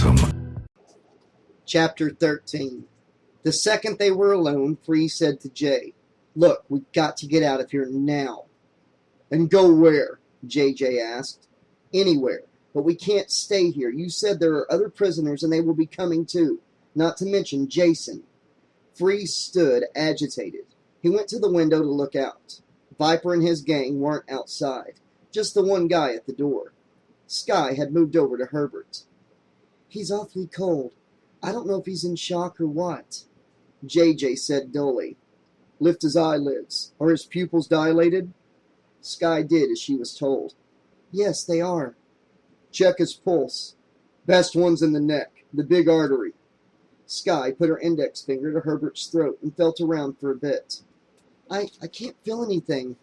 awesome. Chapter 13. The second they were alone, Free said to Jay, "Look, we've got to get out of here now." "And go where?" JJ asked. "Anywhere. But we can't stay here. You said there are other prisoners and they will be coming too. Not to mention Jason." Free stood agitated. He went to the window to look out. Viper and his gang weren't outside. Just the one guy at the door. Sky had moved over to Herbert. "He's awfully cold. I don't know if he's in shock or what," JJ said dully. "Lift his eyelids. Are his pupils dilated?" Sky did as she was told. "Yes, they are." "Check his pulse. Best one's in the neck, the big artery." Sky put her index finger to Herbert's throat and felt around for a bit. I can't feel anything."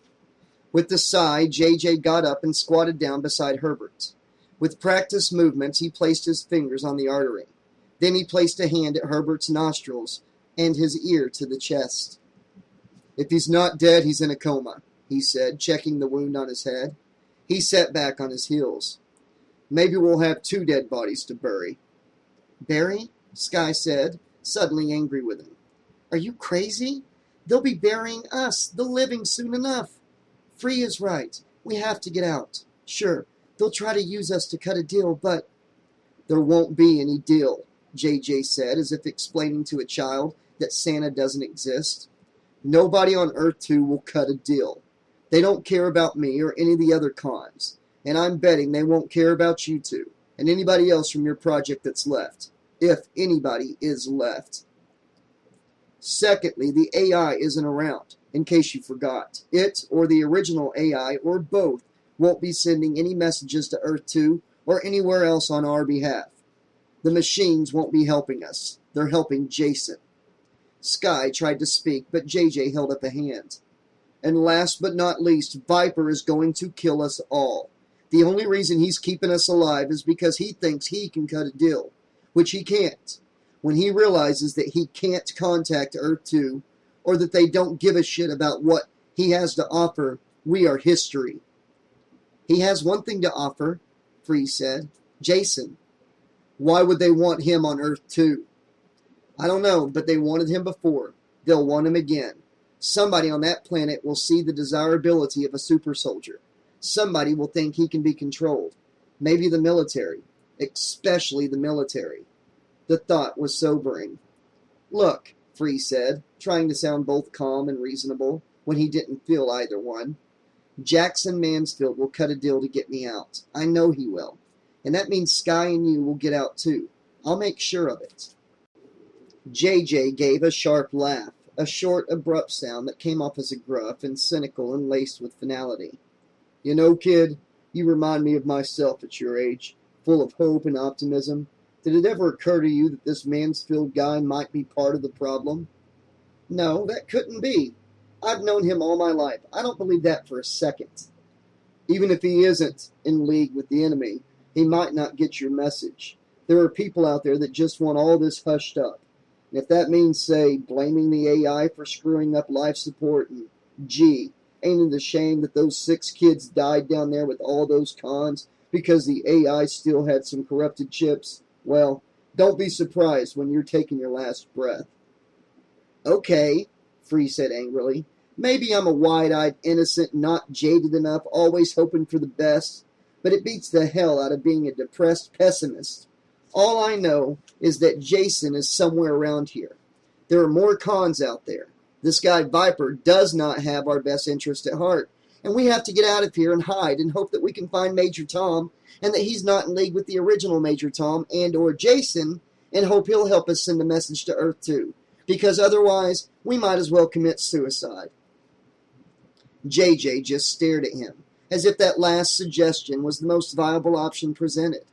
With a sigh, JJ got up and squatted down beside Herbert. With practiced movements, he placed his fingers on the artery. Then he placed a hand at Herbert's nostrils and his ear to the chest. "If he's not dead, he's in a coma," he said, checking the wound on his head. He sat back on his heels. "Maybe we'll have 2 dead bodies to bury." "Bury?" Sky said, suddenly angry with him. "Are you crazy? They'll be burying us, the living, soon enough. Free is right. We have to get out. Sure, they'll try to use us to cut a deal, but—" "There won't be any deal," JJ said, as if explaining to a child that Santa doesn't exist. "Nobody on Earth 2 will cut a deal. They don't care about me or any of the other cons, and I'm betting they won't care about you two, and anybody else from your project that's left. If anybody is left. Secondly, the AI isn't around, in case you forgot. It, or the original AI, or both, won't be sending any messages to Earth 2 or anywhere else on our behalf. The machines won't be helping us. They're helping Jason." Sky tried to speak, but JJ held up a hand. "And last but not least, Viper is going to kill us all. The only reason he's keeping us alive is because he thinks he can cut a deal, which he can't. When he realizes that he can't contact Earth 2, or that they don't give a shit about what he has to offer, we are history." "He has one thing to offer," Free said. "Jason." "Why would they want him on Earth 2? "I don't know, but they wanted him before. They'll want him again. Somebody on that planet will see the desirability of a super soldier. Somebody will think he can be controlled. Maybe the military. Especially the military." The thought was sobering. "Look," Free said, trying to sound both calm and reasonable when he didn't feel either one. "Jackson Mansfield will cut a deal to get me out. I know he will. And that means Sky and you will get out too. I'll make sure of it." JJ gave a sharp laugh, a short, abrupt sound that came off as a gruff and cynical and laced with finality. "You know, kid, you remind me of myself at your age, full of hope and optimism. Did it ever occur to you that this Mansfield guy might be part of the problem?" "No, that couldn't be. I've known him all my life. I don't believe that for a second." "Even if he isn't in league with the enemy, he might not get your message. There are people out there that just want all this hushed up. And if that means, say, blaming the AI for screwing up life support and, gee, ain't it a shame that those 6 kids died down there with all those cons because the AI still had some corrupted chips? Well, don't be surprised when you're taking your last breath." "Okay," Free said angrily. "Maybe I'm a wide-eyed innocent, not jaded enough, always hoping for the best, but it beats the hell out of being a depressed pessimist. All I know is that Jason is somewhere around here. There are more cons out there. This guy Viper does not have our best interest at heart, and we have to get out of here and hide and hope that we can find Major Tom and that he's not in league with the original Major Tom and or Jason, and hope he'll help us send a message to Earth 2, because otherwise we might as well commit suicide." JJ just stared at him, as if that last suggestion was the most viable option presented.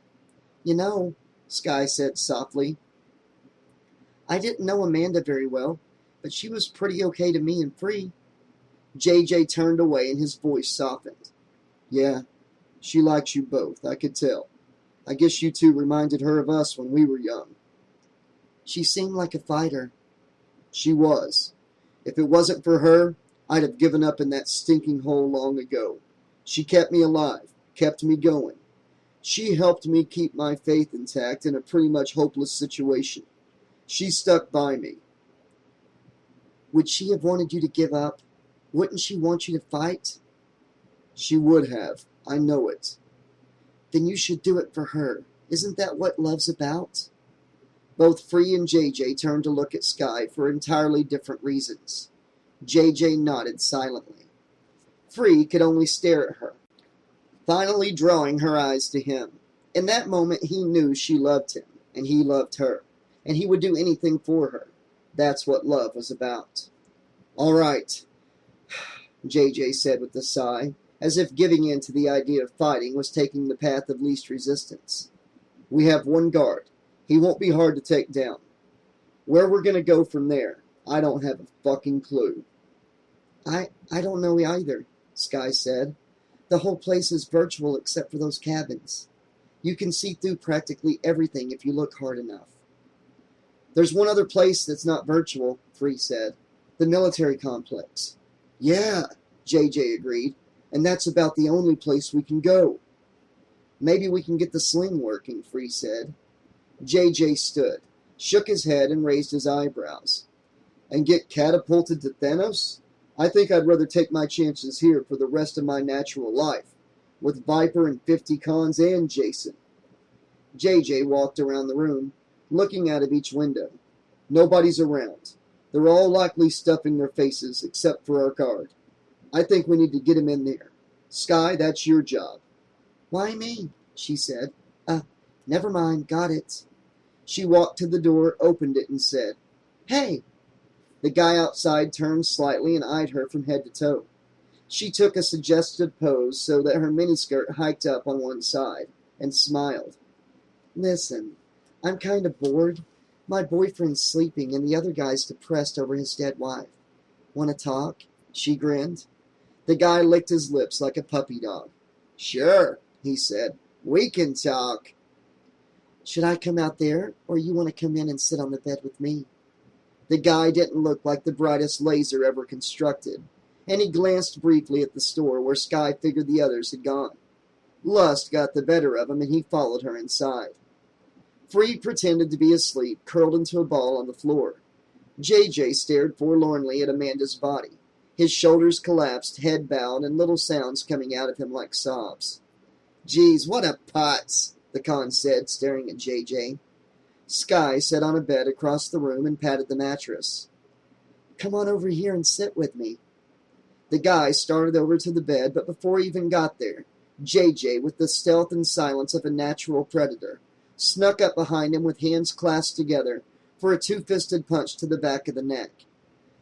"You know," Sky said softly, "I didn't know Amanda very well, but she was pretty okay to me and Free." JJ turned away and his voice softened. "Yeah, she likes you both, I could tell. I guess you two reminded her of us when we were young." "She seemed like a fighter." "She was. If it wasn't for her, I'd have given up in that stinking hole long ago. She kept me alive, kept me going. She helped me keep my faith intact in a pretty much hopeless situation. She stuck by me. Would she have wanted you to give up? Wouldn't she want you to fight? She would have. I know it. Then you should do it for her. Isn't that what love's about? Both Free and JJ turned to look at Sky for entirely different reasons. JJ nodded silently. Free could only stare at her, finally drawing her eyes to him. In that moment he knew she loved him, and he loved her, and he would do anything for her. That's what love was about. All right, JJ said with a sigh, as if giving in to the idea of fighting was taking the path of least resistance. We have one guard. He won't be hard to take down. Where we're going to go from there, I don't have a fucking clue. I don't know either, Sky said. The whole place is virtual except for those cabins. You can see through practically everything if you look hard enough. There's one other place that's not virtual, Free said. The military complex. Yeah, JJ agreed. And that's about the only place we can go. Maybe we can get the sling working, Free said. JJ stood, shook his head, and raised his eyebrows. And get catapulted to Thanos? I think I'd rather take my chances here for the rest of my natural life, with Viper and 50 cons and Jason. JJ walked around the room, looking out of each window. Nobody's around. They're all likely stuffing their faces, except for our guard. I think we need to get him in there. Sky, that's your job. Why me? She said. Never mind, got it. She walked to the door, opened it, and said, Hey! The guy outside turned slightly and eyed her from head to toe. She took a suggestive pose so that her miniskirt hiked up on one side, and smiled. Listen, I'm kind of bored. My boyfriend's sleeping, and the other guy's depressed over his dead wife. Want to talk? She grinned. The guy licked his lips like a puppy dog. Sure, he said. We can talk. Should I come out there, or you want to come in and sit on the bed with me? The guy didn't look like the brightest laser ever constructed, and he glanced briefly at the store where Sky figured the others had gone. Lust got the better of him, and he followed her inside. Free pretended to be asleep, curled into a ball on the floor. JJ stared forlornly at Amanda's body. His shoulders collapsed, head bowed, and little sounds coming out of him like sobs. Geez, what a putz, the con said, staring at JJ. Sky sat on a bed across the room and patted the mattress. Come on over here and sit with me. The guy started over to the bed, but before he even got there, JJ, with the stealth and silence of a natural predator, snuck up behind him with hands clasped together for a two-fisted punch to the back of the neck.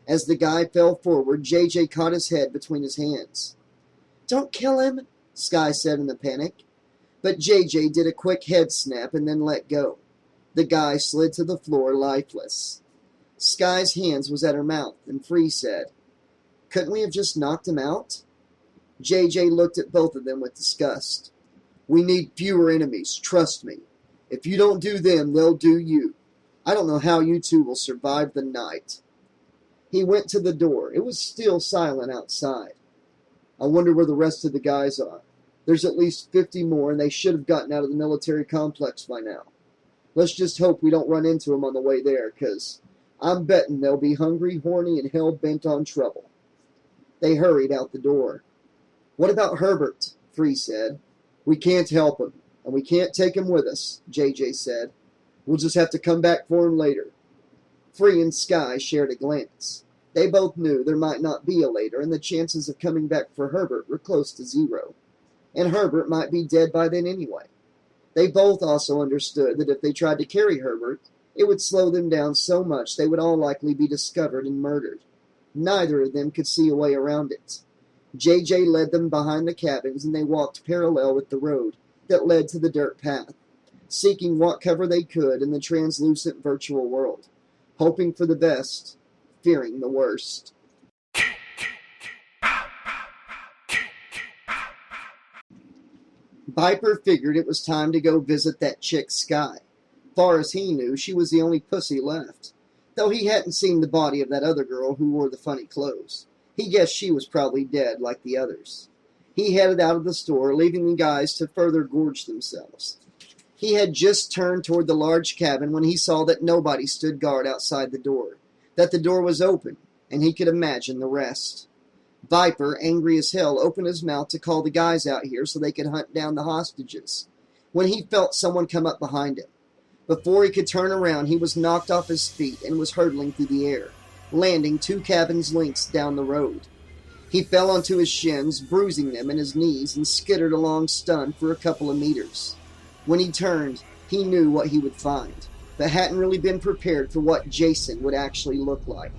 As the guy fell forward, JJ caught his head between his hands. Don't kill him, Sky said in a panic. But JJ did a quick head snap and then let go. The guy slid to the floor lifeless. Sky's hands was at her mouth, and Free said, Couldn't we have just knocked him out? JJ looked at both of them with disgust. We need fewer enemies, trust me. If you don't do them, they'll do you. I don't know how you two will survive the night. He went to the door. It was still silent outside. I wonder where the rest of the guys are. There's at least 50 more, and they should have gotten out of the military complex by now. Let's just hope we don't run into them on the way there, 'cause I'm betting they'll be hungry, horny, and hell-bent on trouble. They hurried out the door. What about Herbert? Free said. We can't help him, and we can't take him with us, JJ said. We'll just have to come back for him later. Free and Sky shared a glance. They both knew there might not be a later, and the chances of coming back for Herbert were close to zero. And Herbert might be dead by then anyway. They both also understood that if they tried to carry Herbert, it would slow them down so much they would all likely be discovered and murdered. Neither of them could see a way around it. JJ led them behind the cabins, and they walked parallel with the road that led to the dirt path, seeking what cover they could in the translucent virtual world, hoping for the best, fearing the worst. Viper figured it was time to go visit that chick Sky. Far as he knew, she was the only pussy left, though he hadn't seen the body of that other girl who wore the funny clothes. He guessed she was probably dead like the others. He headed out of the store, leaving the guys to further gorge themselves. He had just turned toward the large cabin when he saw that nobody stood guard outside the door, that the door was open, and he could imagine the rest. Viper, angry as hell, opened his mouth to call the guys out here so they could hunt down the hostages, when he felt someone come up behind him. Before he could turn around, he was knocked off his feet and was hurtling through the air, landing 2 cabins lengths down the road. He fell onto his shins, bruising them in his knees, and skittered along stunned for a couple of meters. When he turned, he knew what he would find, but hadn't really been prepared for what Jason would actually look like.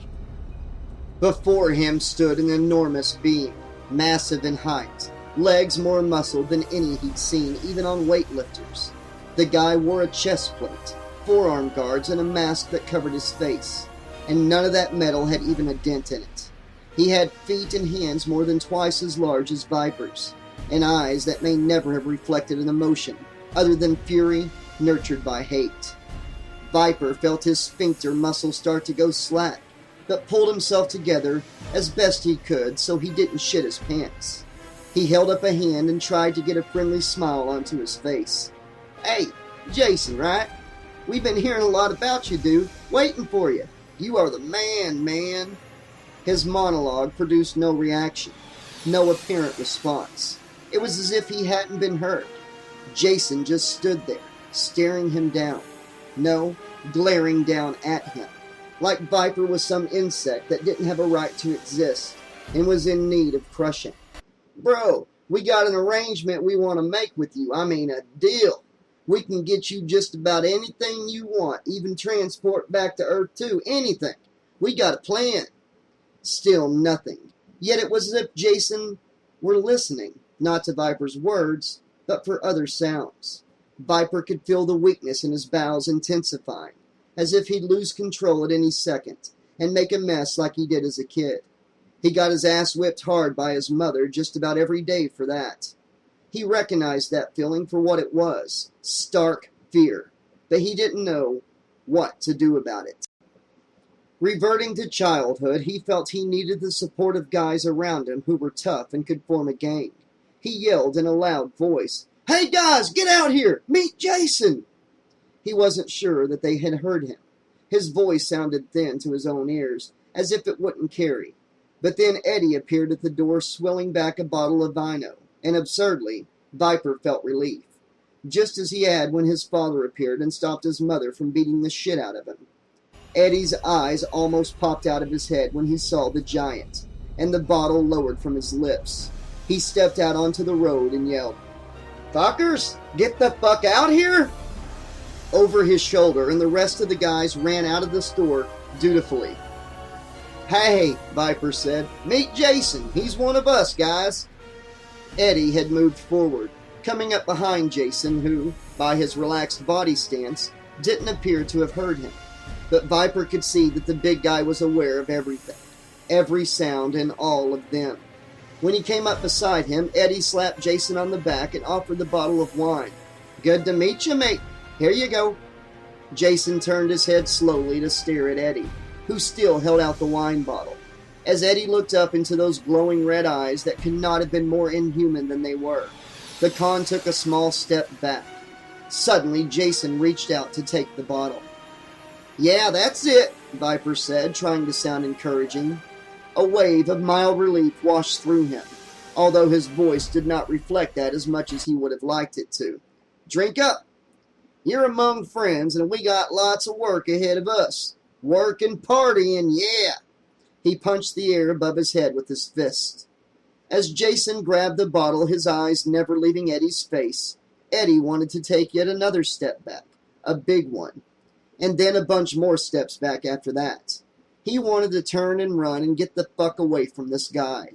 Before him stood an enormous being, massive in height, legs more muscled than any he'd seen, even on weightlifters. The guy wore a chest plate, forearm guards, and a mask that covered his face, and none of that metal had even a dent in it. He had feet and hands more than twice as large as Viper's, and eyes that may never have reflected an emotion other than fury nurtured by hate. Viper felt his sphincter muscles start to go slack, but pulled himself together as best he could so he didn't shit his pants. He held up a hand and tried to get a friendly smile onto his face. "Hey, Jason, right? We've been hearing a lot about you, dude. Waiting for you. You are the man, man." His monologue produced no reaction, no apparent response. It was as if he hadn't been heard. Jason just stood there, staring him down. No, glaring down at him, like Viper was some insect that didn't have a right to exist and was in need of crushing. "Bro, we got an arrangement we want to make with you. I mean, a deal. We can get you just about anything you want, even transport back to Earth too, anything. We got a plan." Still nothing. Yet it was as if Jason were listening, not to Viper's words, but for other sounds. Viper could feel the weakness in his bowels intensifying, as if he'd lose control at any second, and make a mess like he did as a kid. He got his ass whipped hard by his mother just about every day for that. He recognized that feeling for what it was, stark fear, but he didn't know what to do about it. Reverting to childhood, he felt he needed the support of guys around him who were tough and could form a gang. He yelled in a loud voice, "Hey guys, get out here! Meet Jason!" He wasn't sure that they had heard him. His voice sounded thin to his own ears, as if it wouldn't carry. But then Eddie appeared at the door, swilling back a bottle of vino, and absurdly, Viper felt relief, just as he had when his father appeared and stopped his mother from beating the shit out of him. Eddie's eyes almost popped out of his head when he saw the giant, and the bottle lowered from his lips. He stepped out onto the road and yelled, "Fuckers, get the fuck out here!" Over his shoulder, and the rest of the guys ran out of the store dutifully. "Hey," Viper said, "meet Jason. He's one of us, guys." Eddie had moved forward, coming up behind Jason, who, by his relaxed body stance, didn't appear to have heard him. But Viper could see that the big guy was aware of everything, every sound, and all of them. When he came up beside him, Eddie slapped Jason on the back and offered the bottle of wine. "Good to meet you, mate. Here you go." Jason turned his head slowly to stare at Eddie, who still held out the wine bottle. As Eddie looked up into those glowing red eyes that could not have been more inhuman than they were, the Khan took a small step back. Suddenly, Jason reached out to take the bottle. "Yeah, that's it," Viper said, trying to sound encouraging. A wave of mild relief washed through him, although his voice did not reflect that as much as he would have liked it to. "Drink up. You're among friends, and we got lots of work ahead of us. Work and partying, yeah." He punched the air above his head with his fist. As Jason grabbed the bottle, his eyes never leaving Eddie's face, Eddie wanted to take yet another step back, a big one, and then a bunch more steps back after that. He wanted to turn and run and get the fuck away from this guy.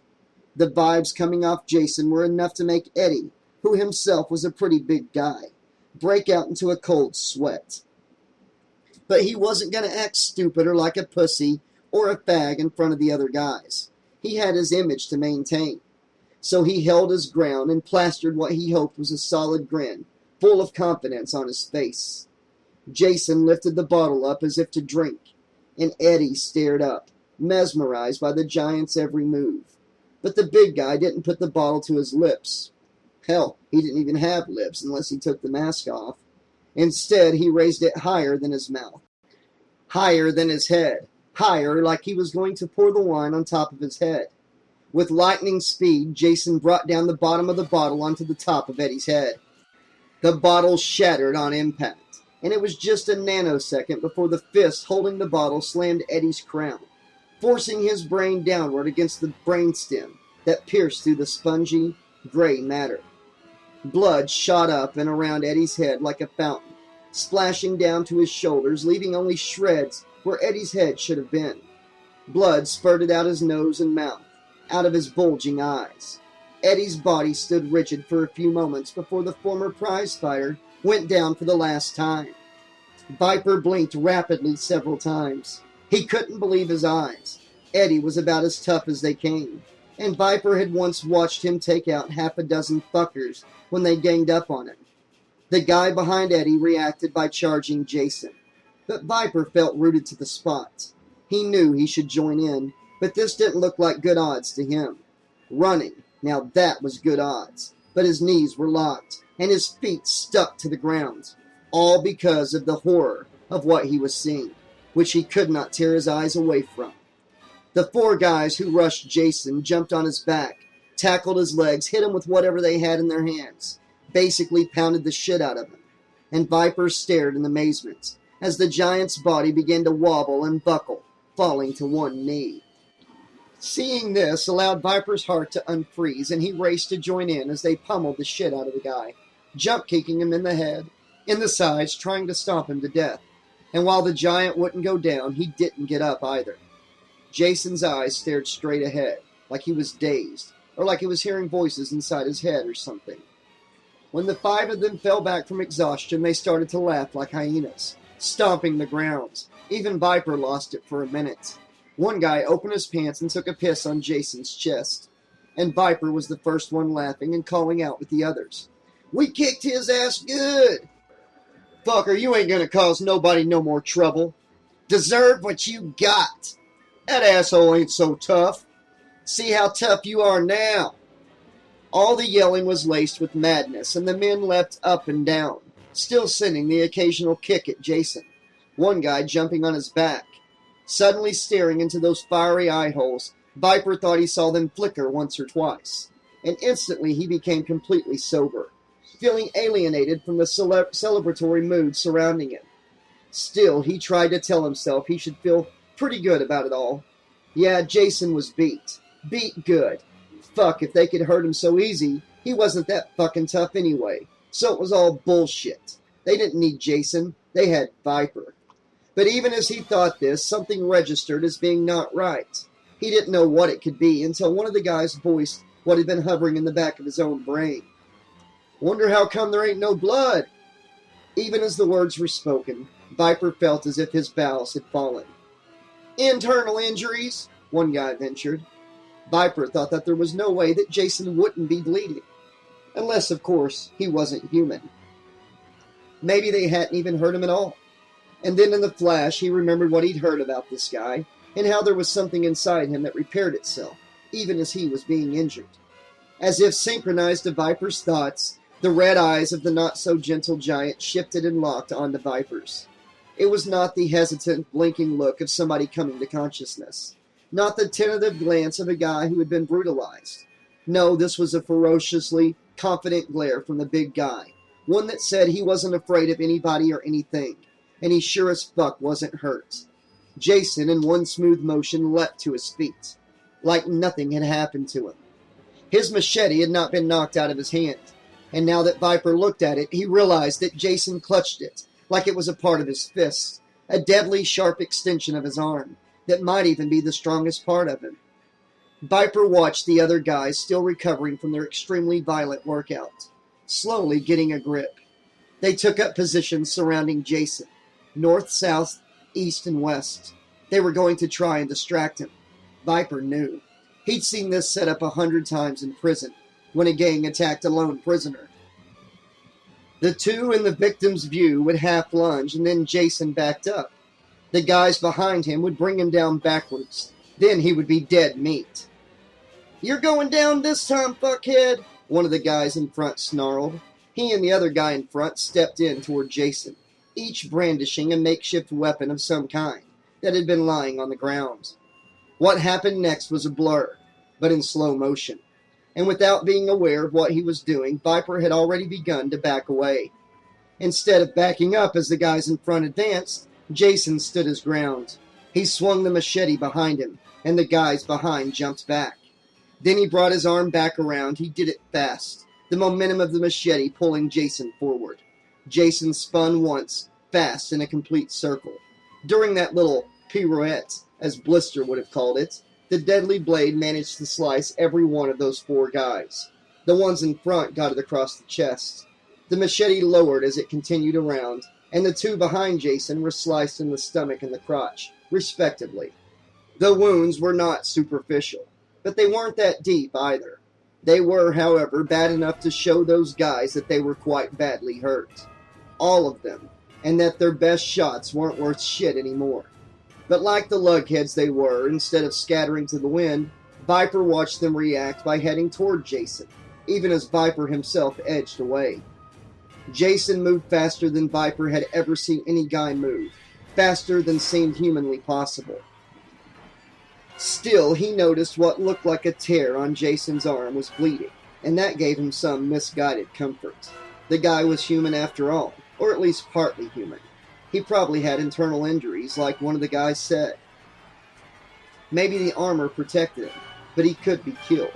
The vibes coming off Jason were enough to make Eddie, who himself was a pretty big guy, break out into a cold sweat. But he wasn't going to act stupid or like a pussy or a fag in front of the other guys. He had his image to maintain. So he held his ground and plastered what he hoped was a solid grin, full of confidence on his face. Jason lifted the bottle up as if to drink, and Eddie stared up, mesmerized by the giant's every move. But the big guy didn't put the bottle to his lips. Hell, he didn't even have lips unless he took the mask off. Instead, he raised it higher than his mouth, higher than his head, higher like he was going to pour the wine on top of his head. With lightning speed, Jason brought down the bottom of the bottle onto the top of Eddie's head. The bottle shattered on impact, and it was just a nanosecond before the fist holding the bottle slammed Eddie's crown, forcing his brain downward against the brainstem that pierced through the spongy, gray matter. Blood shot up and around Eddie's head like a fountain, splashing down to his shoulders, leaving only shreds where Eddie's head should have been. Blood spurted out his nose and mouth, out of his bulging eyes. Eddie's body stood rigid for a few moments before the former prizefighter went down for the last time. Viper blinked rapidly several times. He couldn't believe his eyes. Eddie was about as tough as they came, and Viper had once watched him take out half a dozen fuckers when they ganged up on him. The guy behind Eddie reacted by charging Jason, but Viper felt rooted to the spot. He knew he should join in, but this didn't look like good odds to him. Running, now that was good odds, but his knees were locked, and his feet stuck to the ground, all because of the horror of what he was seeing, which he could not tear his eyes away from. The four guys who rushed Jason jumped on his back, tackled his legs, hit him with whatever they had in their hands, basically pounded the shit out of him, and Viper stared in amazement as the giant's body began to wobble and buckle, falling to one knee. Seeing this allowed Viper's heart to unfreeze, and he raced to join in as they pummeled the shit out of the guy, jump-kicking him in the head, in the sides, trying to stomp him to death. And while the giant wouldn't go down, he didn't get up either. Jason's eyes stared straight ahead, like he was dazed, or like he was hearing voices inside his head or something. When the five of them fell back from exhaustion, they started to laugh like hyenas, stomping the ground. Even Viper lost it for a minute. One guy opened his pants and took a piss on Jason's chest, and Viper was the first one laughing and calling out with the others. "We kicked his ass good! Fucker, you ain't gonna cause nobody no more trouble. Deserve what you got. That asshole ain't so tough. See how tough you are now." All the yelling was laced with madness, and the men leapt up and down, still sending the occasional kick at Jason. One guy jumping on his back. Suddenly staring into those fiery eye holes, Viper thought he saw them flicker once or twice, and instantly he became completely sober, feeling alienated from the celebratory mood surrounding him. Still, he tried to tell himself he should feel pretty good about it all. Yeah, Jason was beat. Beat good. Fuck, if they could hurt him so easy, he wasn't that fucking tough anyway. So it was all bullshit. They didn't need Jason. They had Viper. But even as he thought this, something registered as being not right. He didn't know what it could be until one of the guys voiced what had been hovering in the back of his own brain. "Wonder how come there ain't no blood?" Even as the words were spoken, Viper felt as if his bowels had fallen. "Internal injuries," one guy ventured. Viper thought that there was no way that Jason wouldn't be bleeding. Unless, of course, he wasn't human. Maybe they hadn't even hurt him at all. And then in the flash, he remembered what he'd heard about this guy, and how there was something inside him that repaired itself, even as he was being injured. As if synchronized to Viper's thoughts, the red eyes of the not-so-gentle giant shifted and locked onto Viper's. It was not the hesitant, blinking look of somebody coming to consciousness. Not the tentative glance of a guy who had been brutalized. No, this was a ferociously confident glare from the big guy, one that said he wasn't afraid of anybody or anything, and he sure as fuck wasn't hurt. Jason, in one smooth motion, leapt to his feet, like nothing had happened to him. His machete had not been knocked out of his hand, and now that Viper looked at it, he realized that Jason clutched it like it was a part of his fist, a deadly sharp extension of his arm that might even be the strongest part of him. Viper watched the other guys still recovering from their extremely violent workout, slowly getting a grip. They took up positions surrounding Jason, north, south, east, and west. They were going to try and distract him. Viper knew. He'd seen this set up 100 times in prison, when a gang attacked a lone prisoner. The two in the victim's view would half lunge, and then Jason backed up. The guys behind him would bring him down backwards. Then he would be dead meat. "You're going down this time, fuckhead," one of the guys in front snarled. He and the other guy in front stepped in toward Jason, each brandishing a makeshift weapon of some kind that had been lying on the ground. What happened next was a blur, but in slow motion. And without being aware of what he was doing, Viper had already begun to back away. Instead of backing up as the guys in front advanced, Jason stood his ground. He swung the machete behind him, and the guys behind jumped back. Then he brought his arm back around. He did it fast, the momentum of the machete pulling Jason forward. Jason spun once, fast in a complete circle. During that little pirouette, as Blister would have called it, the deadly blade managed to slice every one of those four guys. The ones in front got it across the chest. The machete lowered as it continued around, and the two behind Jason were sliced in the stomach and the crotch, respectively. The wounds were not superficial, but they weren't that deep either. They were, however, bad enough to show those guys that they were quite badly hurt. All of them, and that their best shots weren't worth shit anymore. But like the lugheads they were, instead of scattering to the wind, Viper watched them react by heading toward Jason, even as Viper himself edged away. Jason moved faster than Viper had ever seen any guy move, faster than seemed humanly possible. Still, he noticed what looked like a tear on Jason's arm was bleeding, and that gave him some misguided comfort. The guy was human after all, or at least partly human. He probably had internal injuries, like one of the guys said. Maybe the armor protected him, but he could be killed.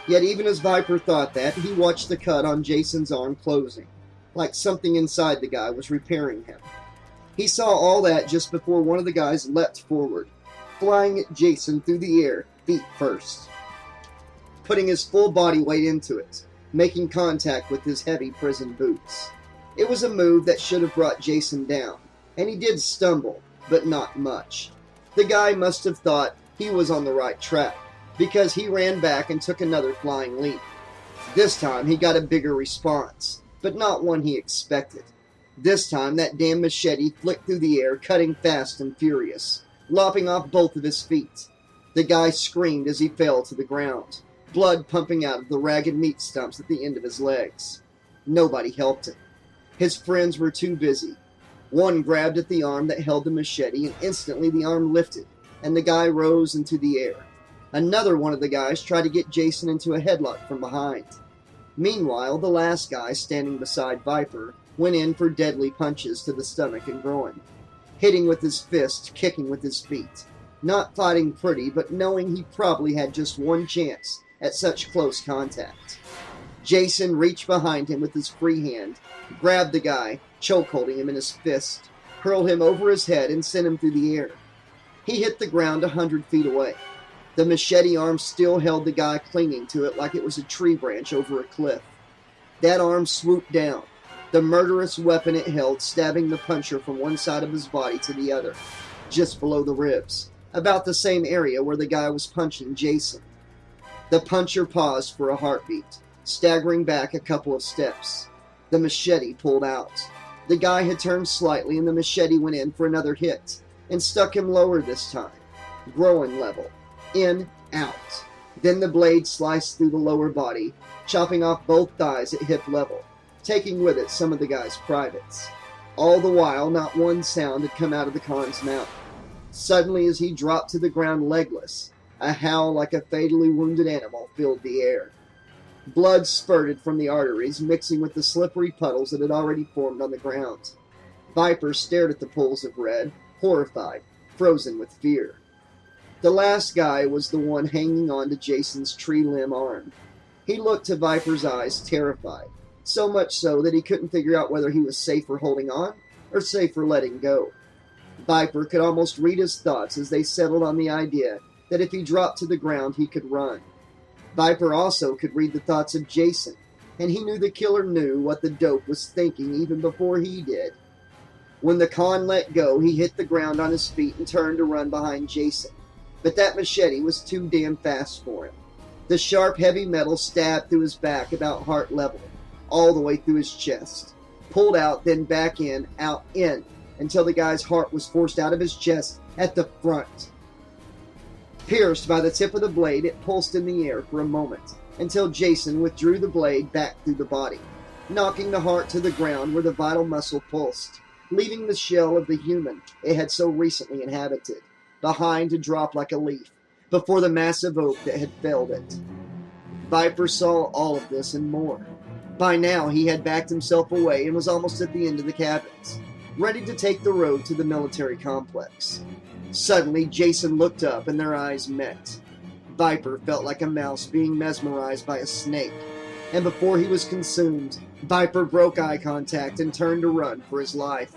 Yet even as Viper thought that, he watched the cut on Jason's arm closing, like something inside the guy was repairing him. He saw all that just before one of the guys leapt forward, flying at Jason through the air, feet first, putting his full body weight into it, making contact with his heavy prison boots. It was a move that should have brought Jason down, and he did stumble, but not much. The guy must have thought he was on the right track, because he ran back and took another flying leap. This time he got a bigger response, but not one he expected. This time that damn machete flicked through the air, cutting fast and furious, lopping off both of his feet. The guy screamed as he fell to the ground, blood pumping out of the ragged meat stumps at the end of his legs. Nobody helped him. His friends were too busy. One grabbed at the arm that held the machete, and instantly the arm lifted, and the guy rose into the air. Another one of the guys tried to get Jason into a headlock from behind. Meanwhile, the last guy, standing beside Viper, went in for deadly punches to the stomach and groin, hitting with his fist, kicking with his feet. Not fighting pretty, but knowing he probably had just one chance at such close contact. Jason reached behind him with his free hand, grabbed the guy, chokeholding him in his fist, hurled him over his head, and sent him through the air. He hit the ground 100 feet away. The machete arm still held the guy clinging to it like it was a tree branch over a cliff. That arm swooped down, the murderous weapon it held stabbing the puncher from one side of his body to the other, just below the ribs, about the same area where the guy was punching Jason. The puncher paused for a heartbeat, staggering back a couple of steps. The machete pulled out. The guy had turned slightly, and the machete went in for another hit, and stuck him lower this time, groin level, in, out. Then the blade sliced through the lower body, chopping off both thighs at hip level, taking with it some of the guy's privates. All the while, not one sound had come out of the Khan's mouth. Suddenly, as he dropped to the ground legless, a howl like a fatally wounded animal filled the air. Blood spurted from the arteries, mixing with the slippery puddles that had already formed on the ground. Viper stared at the pools of red, horrified, frozen with fear. The last guy was the one hanging on to Jason's tree limb arm. He looked to Viper's eyes, terrified, so much so that he couldn't figure out whether he was safer holding on or safer letting go. Viper could almost read his thoughts as they settled on the idea that if he dropped to the ground, he could run. Viper also could read the thoughts of Jason, and he knew the killer knew what the dope was thinking even before he did. When the Khan let go, he hit the ground on his feet and turned to run behind Jason. But that machete was too damn fast for him. The sharp, heavy metal stabbed through his back about heart level, all the way through his chest. Pulled out, then back in, out, in, until the guy's heart was forced out of his chest at the front. Pierced by the tip of the blade, it pulsed in the air for a moment, until Jason withdrew the blade back through the body, knocking the heart to the ground where the vital muscle pulsed, leaving the shell of the human it had so recently inhabited behind to drop like a leaf before the massive oak that had felled it. Viper saw all of this and more. By now he had backed himself away and was almost at the end of the cabins, ready to take the road to the military complex. Suddenly, Jason looked up and their eyes met. Viper felt like a mouse being mesmerized by a snake, and before he was consumed, Viper broke eye contact and turned to run for his life.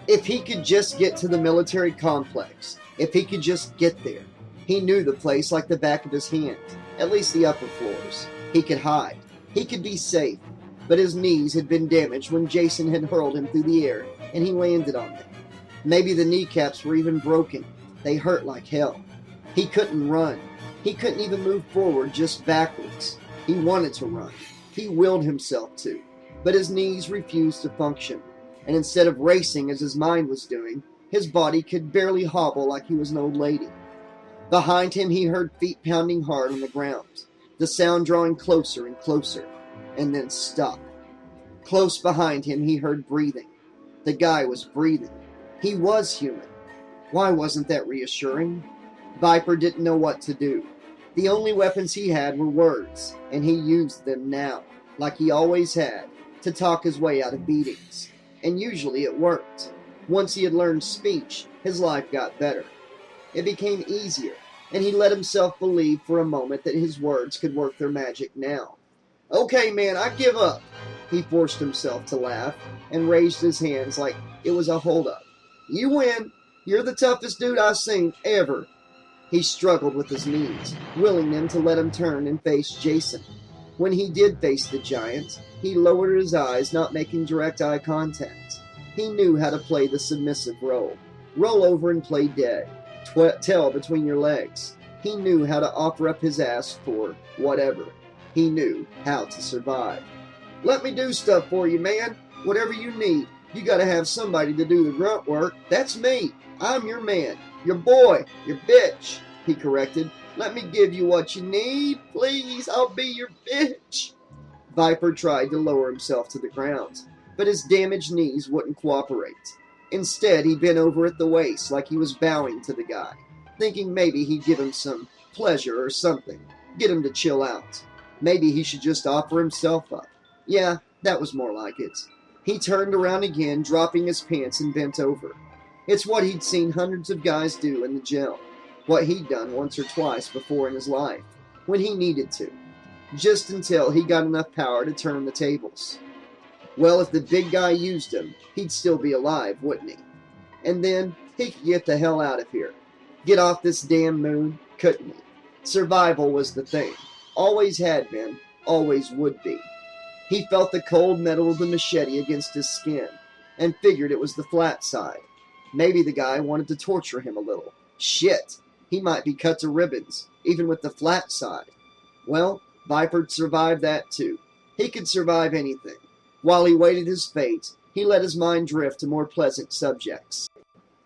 If he could just get to the military complex, if he could just get there. He knew the place like the back of his hand, at least the upper floors. He could hide. He could be safe, but his knees had been damaged when Jason had hurled him through the air and he landed on them. Maybe the kneecaps were even broken. They hurt like hell. He couldn't run. He couldn't even move forward, just backwards. He wanted to run. He willed himself to, but his knees refused to function, and instead of racing as his mind was doing, his body could barely hobble like he was an old lady. Behind him he heard feet pounding hard on the ground, the sound drawing closer and closer, and then stop. Close behind him he heard breathing. The guy was breathing. He was human. Why wasn't that reassuring? Viper didn't know what to do. The only weapons he had were words, and he used them now, like he always had, to talk his way out of beatings. And usually it worked. Once he had learned speech, his life got better. It became easier, and he let himself believe for a moment that his words could work their magic now. Okay, man, I give up. He forced himself to laugh and raised his hands like it was a holdup. You win. You're the toughest dude I've seen ever. He struggled with his knees, willing them to let him turn and face Jason. When he did face the giant, he lowered his eyes, not making direct eye contact. He knew how to play the submissive role. Roll over and play dead. Tail between your legs. He knew how to offer up his ass for whatever. He knew how to survive. Let me do stuff for you, man. Whatever you need. You gotta have somebody to do the grunt work. That's me. I'm your man. Your boy. Your bitch. He corrected. Let me give you what you need. Please, I'll be your bitch. Viper tried to lower himself to the ground, but his damaged knees wouldn't cooperate. Instead, he bent over at the waist like he was bowing to the guy, thinking maybe he'd give him some pleasure or something, get him to chill out. Maybe he should just offer himself up. Yeah, that was more like it. He turned around again, dropping his pants and bent over. It's what he'd seen hundreds of guys do in the gym, what he'd done once or twice before in his life, when he needed to, just until he got enough power to turn the tables. Well, if the big guy used him, he'd still be alive, wouldn't he? And then he could get the hell out of here. Get off this damn moon, couldn't he? Survival was the thing. Always had been, always would be. He felt the cold metal of the machete against his skin, and figured it was the flat side. Maybe the guy wanted to torture him a little. Shit, he might be cut to ribbons, even with the flat side. Well, Viper'd survive that too. He could survive anything. While he waited his fate, he let his mind drift to more pleasant subjects.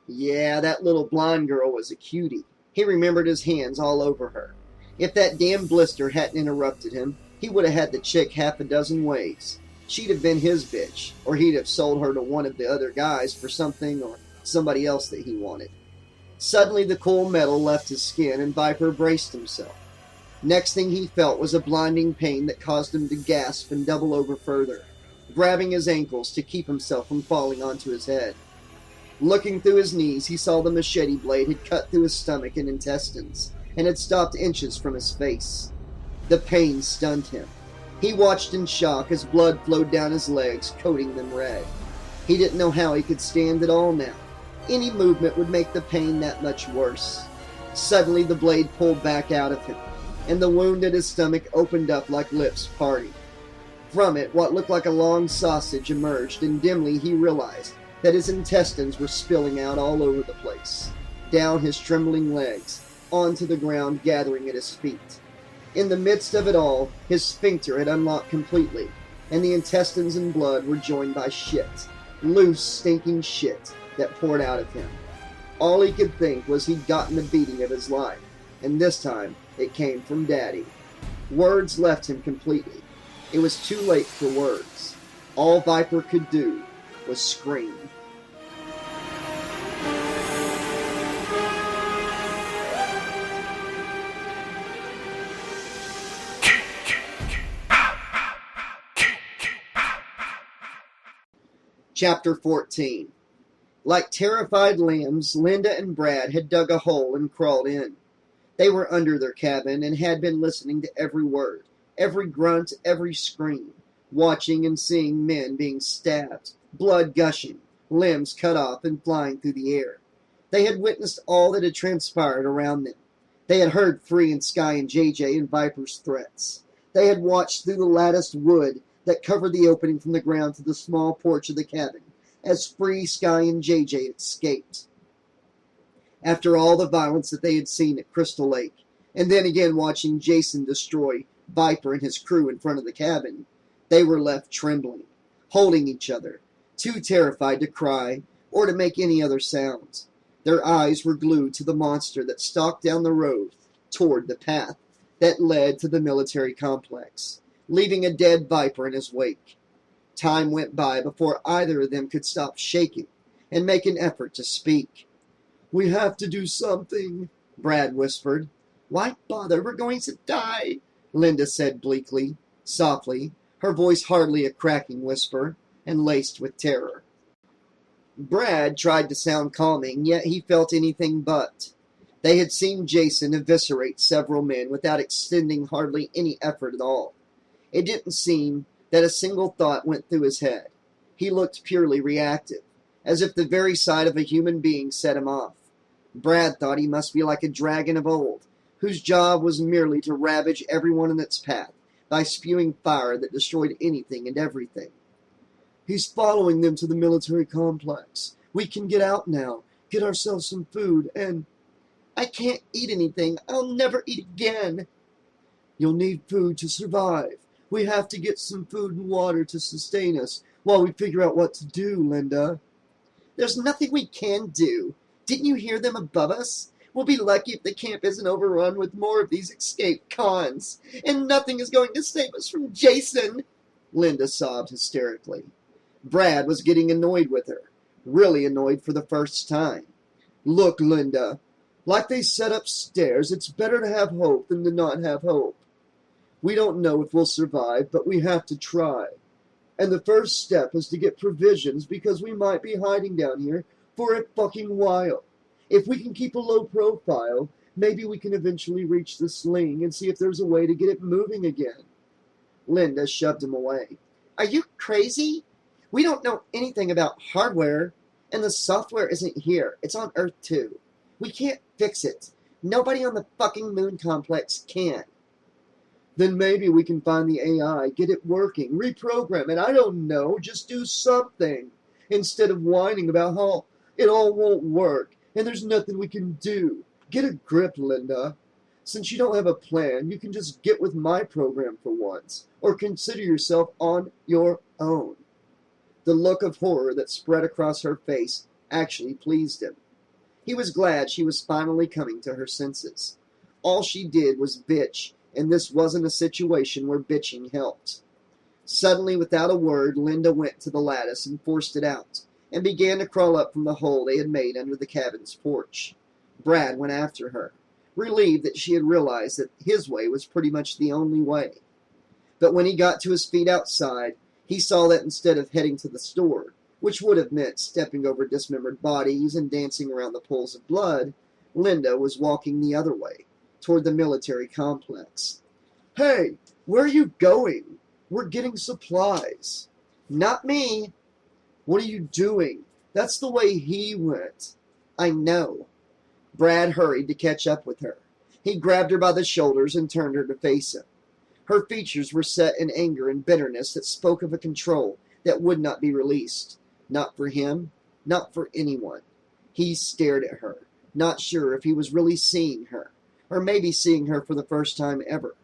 Yeah, that little blonde girl was a cutie. He remembered his hands all over her. If that damn blister hadn't interrupted him, he would have had the chick half a dozen ways. She'd have been his bitch, or he'd have sold her to one of the other guys for something or somebody else that he wanted. Suddenly the cool metal left his skin and Viper braced himself. Next thing he felt was a blinding pain that caused him to gasp and double over further, grabbing his ankles to keep himself from falling onto his head. Looking through his knees, he saw the machete blade had cut through his stomach and intestines, and had stopped inches from his face. The pain stunned him. He watched in shock as blood flowed down his legs, coating them red. He didn't know how he could stand at all now. Any movement would make the pain that much worse. Suddenly the blade pulled back out of him, and the wound at his stomach opened up like lips parting. From it, what looked like a long sausage emerged, and dimly he realized that his intestines were spilling out all over the place, down his trembling legs, onto the ground, gathering at his feet. In the midst of it all, his sphincter had unlocked completely, and the intestines and blood were joined by shit, loose, stinking shit that poured out of him. All he could think was he'd gotten the beating of his life, and this time it came from Daddy. Words left him completely. It was too late for words. All Viper could do was scream. Chapter 14. Like terrified lambs, Linda and Brad had dug a hole and crawled in. They were under their cabin and had been listening to every word, every grunt, every scream, watching and seeing men being stabbed, blood gushing, limbs cut off and flying through the air. They had witnessed all that had transpired around them. They had heard Free and Sky and JJ and Viper's threats. They had watched through the latticed wood that covered the opening from the ground to the small porch of the cabin as Free, Sky, and JJ escaped. After all the violence that they had seen at Crystal Lake, and then again watching Jason destroy Viper and his crew in front of the cabin, they were left trembling, holding each other, too terrified to cry or to make any other sounds. Their eyes were glued to the monster that stalked down the road toward the path that led to the military complex, leaving a dead Viper in his wake. Time went by before either of them could stop shaking and make an effort to speak. "We have to do something," Brad whispered. "Why bother? We're going to die," Linda said bleakly, softly, her voice hardly a cracking whisper, and laced with terror. Brad tried to sound calming, yet he felt anything but. They had seen Jason eviscerate several men without extending hardly any effort at all. It didn't seem that a single thought went through his head. He looked purely reactive, as if the very sight of a human being set him off. Brad thought he must be like a dragon of old, whose job was merely to ravage everyone in its path by spewing fire that destroyed anything and everything. "He's following them to the military complex. We can get out now, get ourselves some food, and—" "I can't eat anything. I'll never eat again." "You'll need food to survive. We have to get some food and water to sustain us while we figure out what to do, Linda." "There's nothing we can do. Didn't you hear them above us? We'll be lucky if the camp isn't overrun with more of these escaped cons. And nothing is going to save us from Jason," Linda sobbed hysterically. Brad was getting annoyed with her, really annoyed for the first time. "Look, Linda, like they said upstairs, it's better to have hope than to not have hope. We don't know if we'll survive, but we have to try. And the first step is to get provisions because we might be hiding down here for a fucking while. If we can keep a low profile, maybe we can eventually reach the sling and see if there's a way to get it moving again." Linda shoved him away. "Are you crazy? We don't know anything about hardware, and the software isn't here. It's on Earth too. We can't fix it. Nobody on the fucking moon complex can." "Then maybe we can find the AI, get it working, reprogram it, I don't know, just do something, instead of whining about how it all won't work and there's nothing we can do. Get a grip, Linda. Since you don't have a plan, you can just get with my program for once, or consider yourself on your own." The look of horror that spread across her face actually pleased him. He was glad she was finally coming to her senses. All she did was bitch, and this wasn't a situation where bitching helped. Suddenly, without a word, Linda went to the lattice and forced it out, and began to crawl up from the hole they had made under the cabin's porch. Brad went after her, relieved that she had realized that his way was pretty much the only way. But when he got to his feet outside, he saw that instead of heading to the store, which would have meant stepping over dismembered bodies and dancing around the pools of blood, Linda was walking the other way, toward the military complex. "Hey, where are you going? We're getting supplies." "Not me." "What are you doing? That's the way he went." "I know." Brad hurried to catch up with her. He grabbed her by the shoulders and turned her to face him. Her features were set in anger and bitterness that spoke of a control that would not be released. Not for him, not for anyone. He stared at her, not sure if he was really seeing her, or maybe seeing her for the first time ever.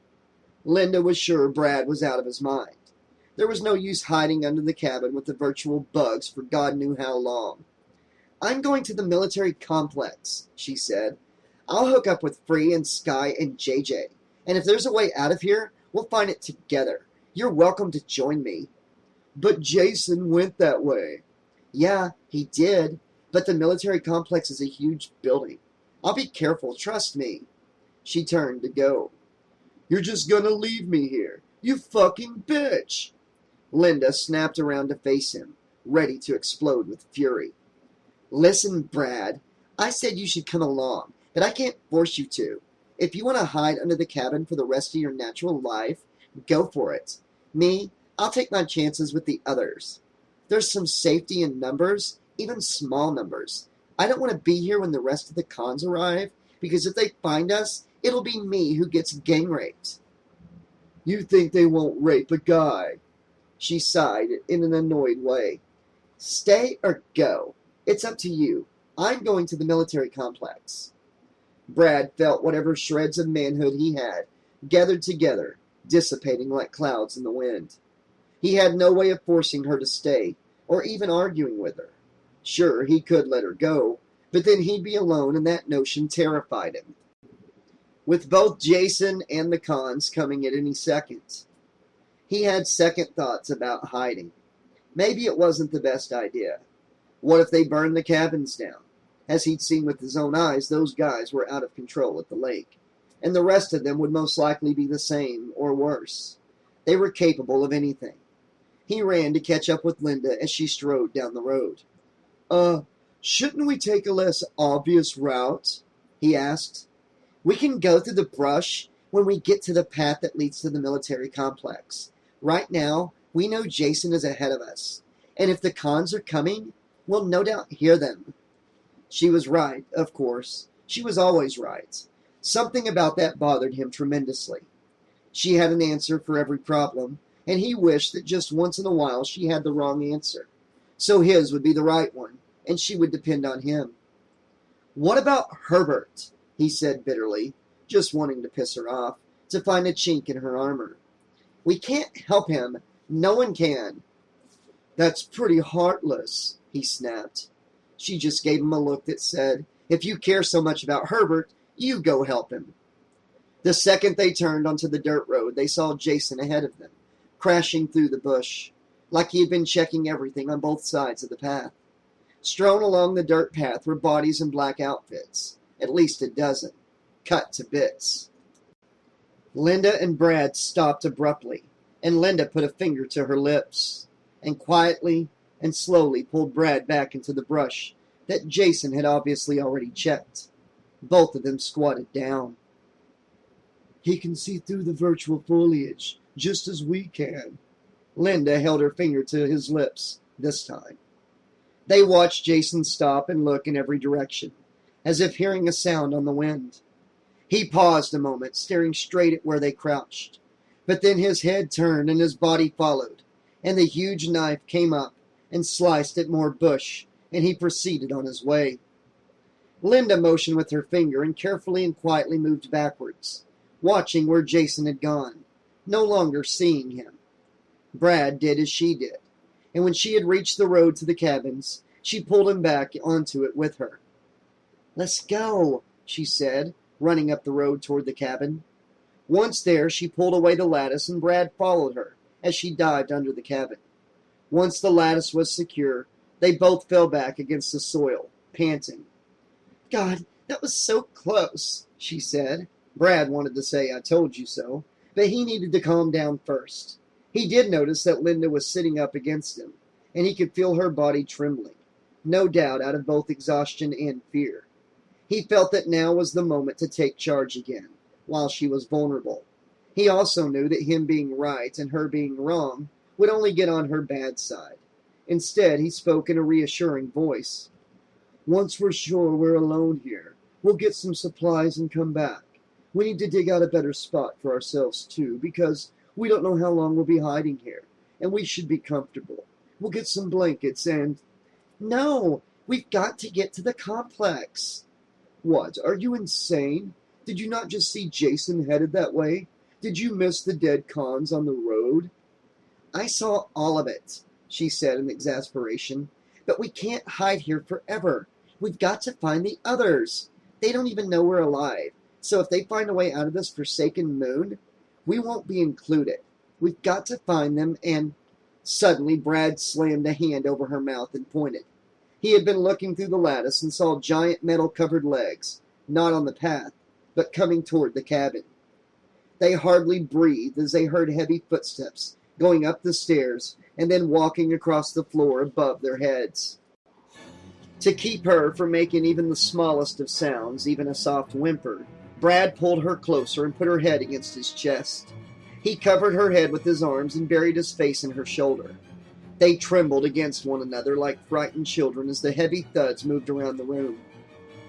Linda was sure Brad was out of his mind. There was no use hiding under the cabin with the virtual bugs for God knew how long. I'm going to the military complex, she said. I'll hook up with Free and Sky and JJ, and if there's a way out of here, we'll find it together. You're welcome to join me. But Jason went that way. Yeah, he did, but the military complex is a huge building. I'll be careful, trust me. She turned to go. You're just gonna leave me here, you fucking bitch. Linda snapped around to face him, ready to explode with fury. Listen, Brad, I said you should come along, but I can't force you to. If you want to hide under the cabin for the rest of your natural life, go for it. Me, I'll take my chances with the others. There's some safety in numbers, even small numbers. I don't want to be here when the rest of the cons arrive, because if they find us, it'll be me who gets gang raped. You think they won't rape a guy? She sighed in an annoyed way. Stay or go. It's up to you. I'm going to the military complex. Brad felt whatever shreds of manhood he had gathered together, dissipating like clouds in the wind. He had no way of forcing her to stay, or even arguing with her. Sure, he could let her go, but then he'd be alone, and that notion terrified him. With both Jason and the cons coming at any second, he had second thoughts about hiding. Maybe it wasn't the best idea. What if they burned the cabins down? As he'd seen with his own eyes, those guys were out of control at the lake, and the rest of them would most likely be the same or worse. They were capable of anything. He ran to catch up with Linda as she strode down the road. Shouldn't we take a less obvious route? He asked. We can go through the brush when we get to the path that leads to the military complex. Right now, we know Jason is ahead of us, and if the cons are coming, we'll no doubt hear them. She was right, of course. She was always right. Something about that bothered him tremendously. She had an answer for every problem, and he wished that just once in a while she had the wrong answer. So his would be the right one, and she would depend on him. What about Herbert? He said bitterly, just wanting to piss her off, to find a chink in her armor. We can't help him. No one can. That's pretty heartless, he snapped. She just gave him a look that said, if you care so much about Herbert, you go help him. The second they turned onto the dirt road, they saw Jason ahead of them, crashing through the bush, like he had been checking everything on both sides of the path. Strewn along the dirt path were bodies in black outfits, at least a dozen, cut to bits. Linda and Brad stopped abruptly, and Linda put a finger to her lips, and quietly and slowly pulled Brad back into the brush that Jason had obviously already checked. Both of them squatted down. He can see through the virtual foliage, just as we can. Linda held her finger to his lips this time. They watched Jason stop and look in every direction, as if hearing a sound on the wind. He paused a moment, staring straight at where they crouched. But then his head turned and his body followed, and the huge knife came up and sliced at more bush, and he proceeded on his way. Linda motioned with her finger and carefully and quietly moved backwards, watching where Jason had gone, no longer seeing him. Brad did as she did, and when she had reached the road to the cabins, she pulled him back onto it with her. Let's go, she said, running up the road toward the cabin. Once there, she pulled away the lattice, and Brad followed her as she dived under the cabin. Once the lattice was secure, they both fell back against the soil, panting. God, that was so close, she said. Brad wanted to say, I told you so, but he needed to calm down first. He did notice that Linda was sitting up against him, and he could feel her body trembling, no doubt out of both exhaustion and fear. He felt that now was the moment to take charge again, while she was vulnerable. He also knew that him being right and her being wrong would only get on her bad side. Instead, he spoke in a reassuring voice. Once we're sure we're alone here, we'll get some supplies and come back. We need to dig out a better spot for ourselves, too, because we don't know how long we'll be hiding here, and we should be comfortable. We'll get some blankets and... No, we've got to get to the complex. What, are you insane? Did you not just see Jason headed that way? Did you miss the dead cons on the road? I saw all of it, she said in exasperation. But we can't hide here forever. We've got to find the others. They don't even know we're alive. So if they find a way out of this forsaken moon, we won't be included. We've got to find them. And suddenly Brad slammed a hand over her mouth and pointed. He had been looking through the lattice and saw giant metal-covered legs, not on the path, but coming toward the cabin. They hardly breathed as they heard heavy footsteps going up the stairs and then walking across the floor above their heads. To keep her from making even the smallest of sounds, even a soft whimper, Brad pulled her closer and put her head against his chest. He covered her head with his arms and buried his face in her shoulder. They trembled against one another like frightened children as the heavy thuds moved around the room.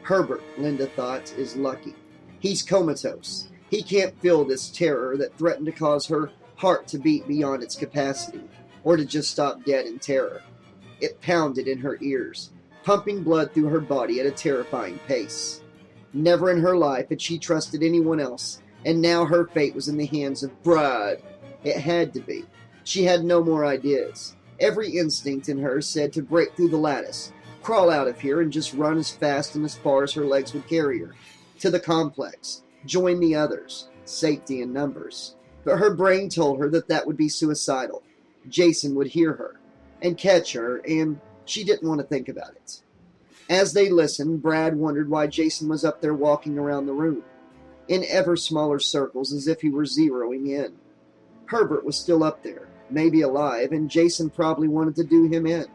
Herbert, Linda thought, is lucky. He's comatose. He can't feel this terror that threatened to cause her heart to beat beyond its capacity, or to just stop dead in terror. It pounded in her ears, pumping blood through her body at a terrifying pace. Never in her life had she trusted anyone else, and now her fate was in the hands of Brad. It had to be. She had no more ideas. Every instinct in her said to break through the lattice, crawl out of here, and just run as fast and as far as her legs would carry her. To the complex. Join the others. Safety in numbers. But her brain told her that that would be suicidal. Jason would hear her and catch her, and she didn't want to think about it. As they listened, Brad wondered why Jason was up there walking around the room, in ever smaller circles as if he were zeroing in. Herbert was still up there, maybe alive, and Jason probably wanted to do him in.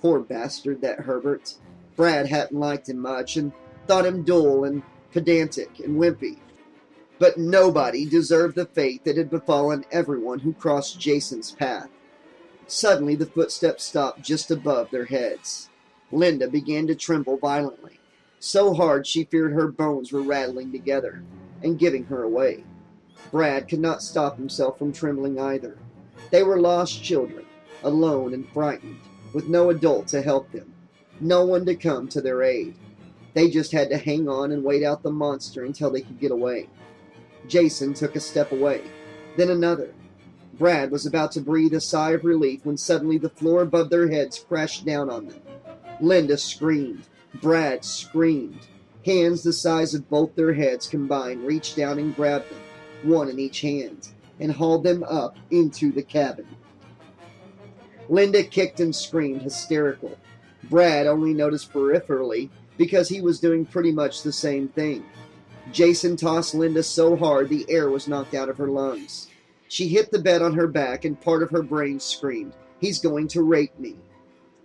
Poor bastard, that Herbert. Brad hadn't liked him much and thought him dull and pedantic and wimpy. But nobody deserved the fate that had befallen everyone who crossed Jason's path. Suddenly the footsteps stopped just above their heads. Linda began to tremble violently, so hard she feared her bones were rattling together and giving her away. Brad could not stop himself from trembling either. They were lost children, alone and frightened, with no adult to help them, no one to come to their aid. They just had to hang on and wait out the monster until they could get away. Jason took a step away, then another. Brad was about to breathe a sigh of relief when suddenly the floor above their heads crashed down on them. Linda screamed. Brad screamed. Hands the size of both their heads combined reached down and grabbed them, one in each hand, and hauled them up into the cabin. Linda kicked and screamed, hysterical. Brad only noticed peripherally because he was doing pretty much the same thing. Jason tossed Linda so hard the air was knocked out of her lungs. She hit the bed on her back and part of her brain screamed, "He's going to rape me."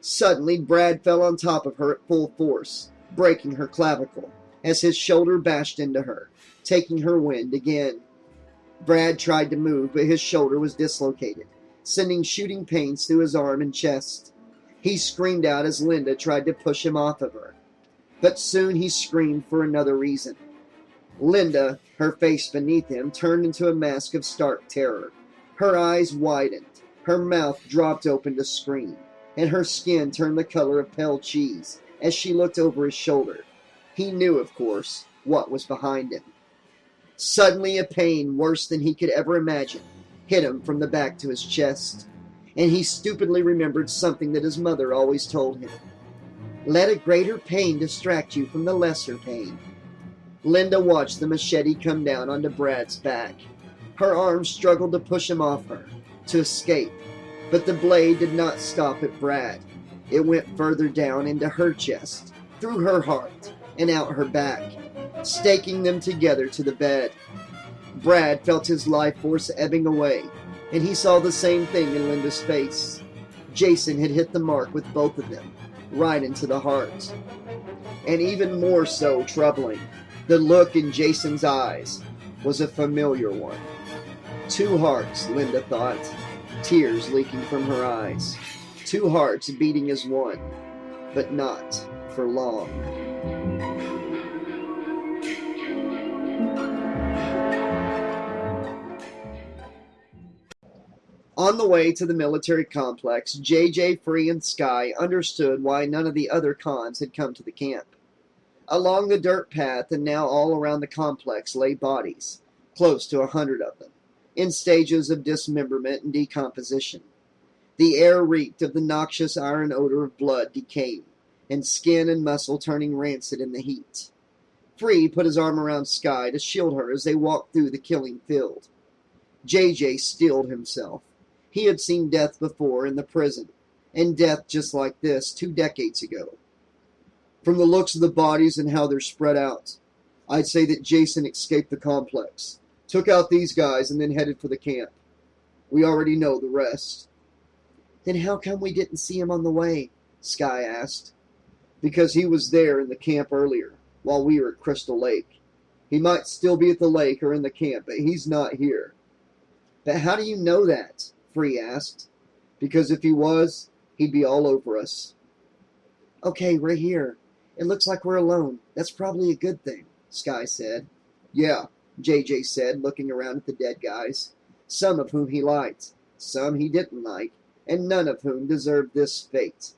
Suddenly, Brad fell on top of her at full force, breaking her clavicle, as his shoulder bashed into her, taking her wind again. Brad tried to move, but his shoulder was dislocated, sending shooting pains through his arm and chest. He screamed out as Linda tried to push him off of her. But soon he screamed for another reason. Linda, her face beneath him, turned into a mask of stark terror. Her eyes widened, her mouth dropped open to scream, and her skin turned the color of pale cheese as she looked over his shoulder. He knew, of course, what was behind him. Suddenly a pain worse than he could ever imagine hit him from the back to his chest, and he stupidly remembered something that his mother always told him. Let a greater pain distract you from the lesser pain. Linda watched the machete come down onto Brad's back. Her arms struggled to push him off her, to escape, but the blade did not stop at Brad. It went further down into her chest, through her heart, and out her back, staking them together to the bed. Brad felt his life force ebbing away, and he saw the same thing in Linda's face. Jason had hit the mark with both of them, right into the heart. And even more so troubling, the look in Jason's eyes was a familiar one. Two hearts, Linda thought, tears leaking from her eyes. Two hearts beating as one, but not for long. On the way to the military complex, JJ, Free, and Sky understood why none of the other cons had come to the camp. Along the dirt path and now all around the complex lay bodies, close to 100 of them, in stages of dismemberment and decomposition. The air reeked of the noxious iron odor of blood decaying, and skin and muscle turning rancid in the heat. Free put his arm around Sky to shield her as they walked through the killing field. JJ steeled himself. He had seen death before in the prison, and death just like this 2 decades ago. From the looks of the bodies and how they're spread out, I'd say that Jason escaped the complex, took out these guys, and then headed for the camp. We already know the rest. Then how come we didn't see him on the way? Sky asked. Because he was there in the camp earlier, while we were at Crystal Lake. He might still be at the lake or in the camp, but he's not here. But how do you know that? Free asked. Because if he was, he'd be all over us. Okay, we're here. It looks like we're alone. That's probably a good thing, Sky said. Yeah, JJ said, looking around at the dead guys, some of whom he liked, some he didn't like, and none of whom deserved this fate.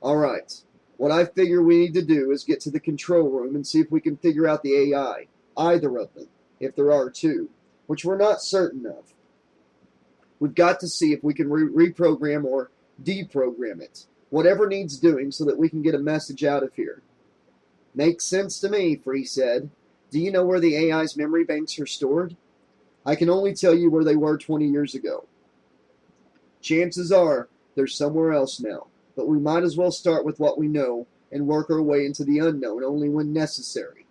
All right, what I figure we need to do is get to the control room and see if we can figure out the AI, either of them, if there are 2, which we're not certain of. We've got to see if we can reprogram or deprogram it, whatever needs doing so that we can get a message out of here. Makes sense to me, Free said. Do you know where the AI's memory banks are stored? I can only tell you where they were 20 years ago. Chances are they're somewhere else now, but we might as well start with what we know and work our way into the unknown only when necessary.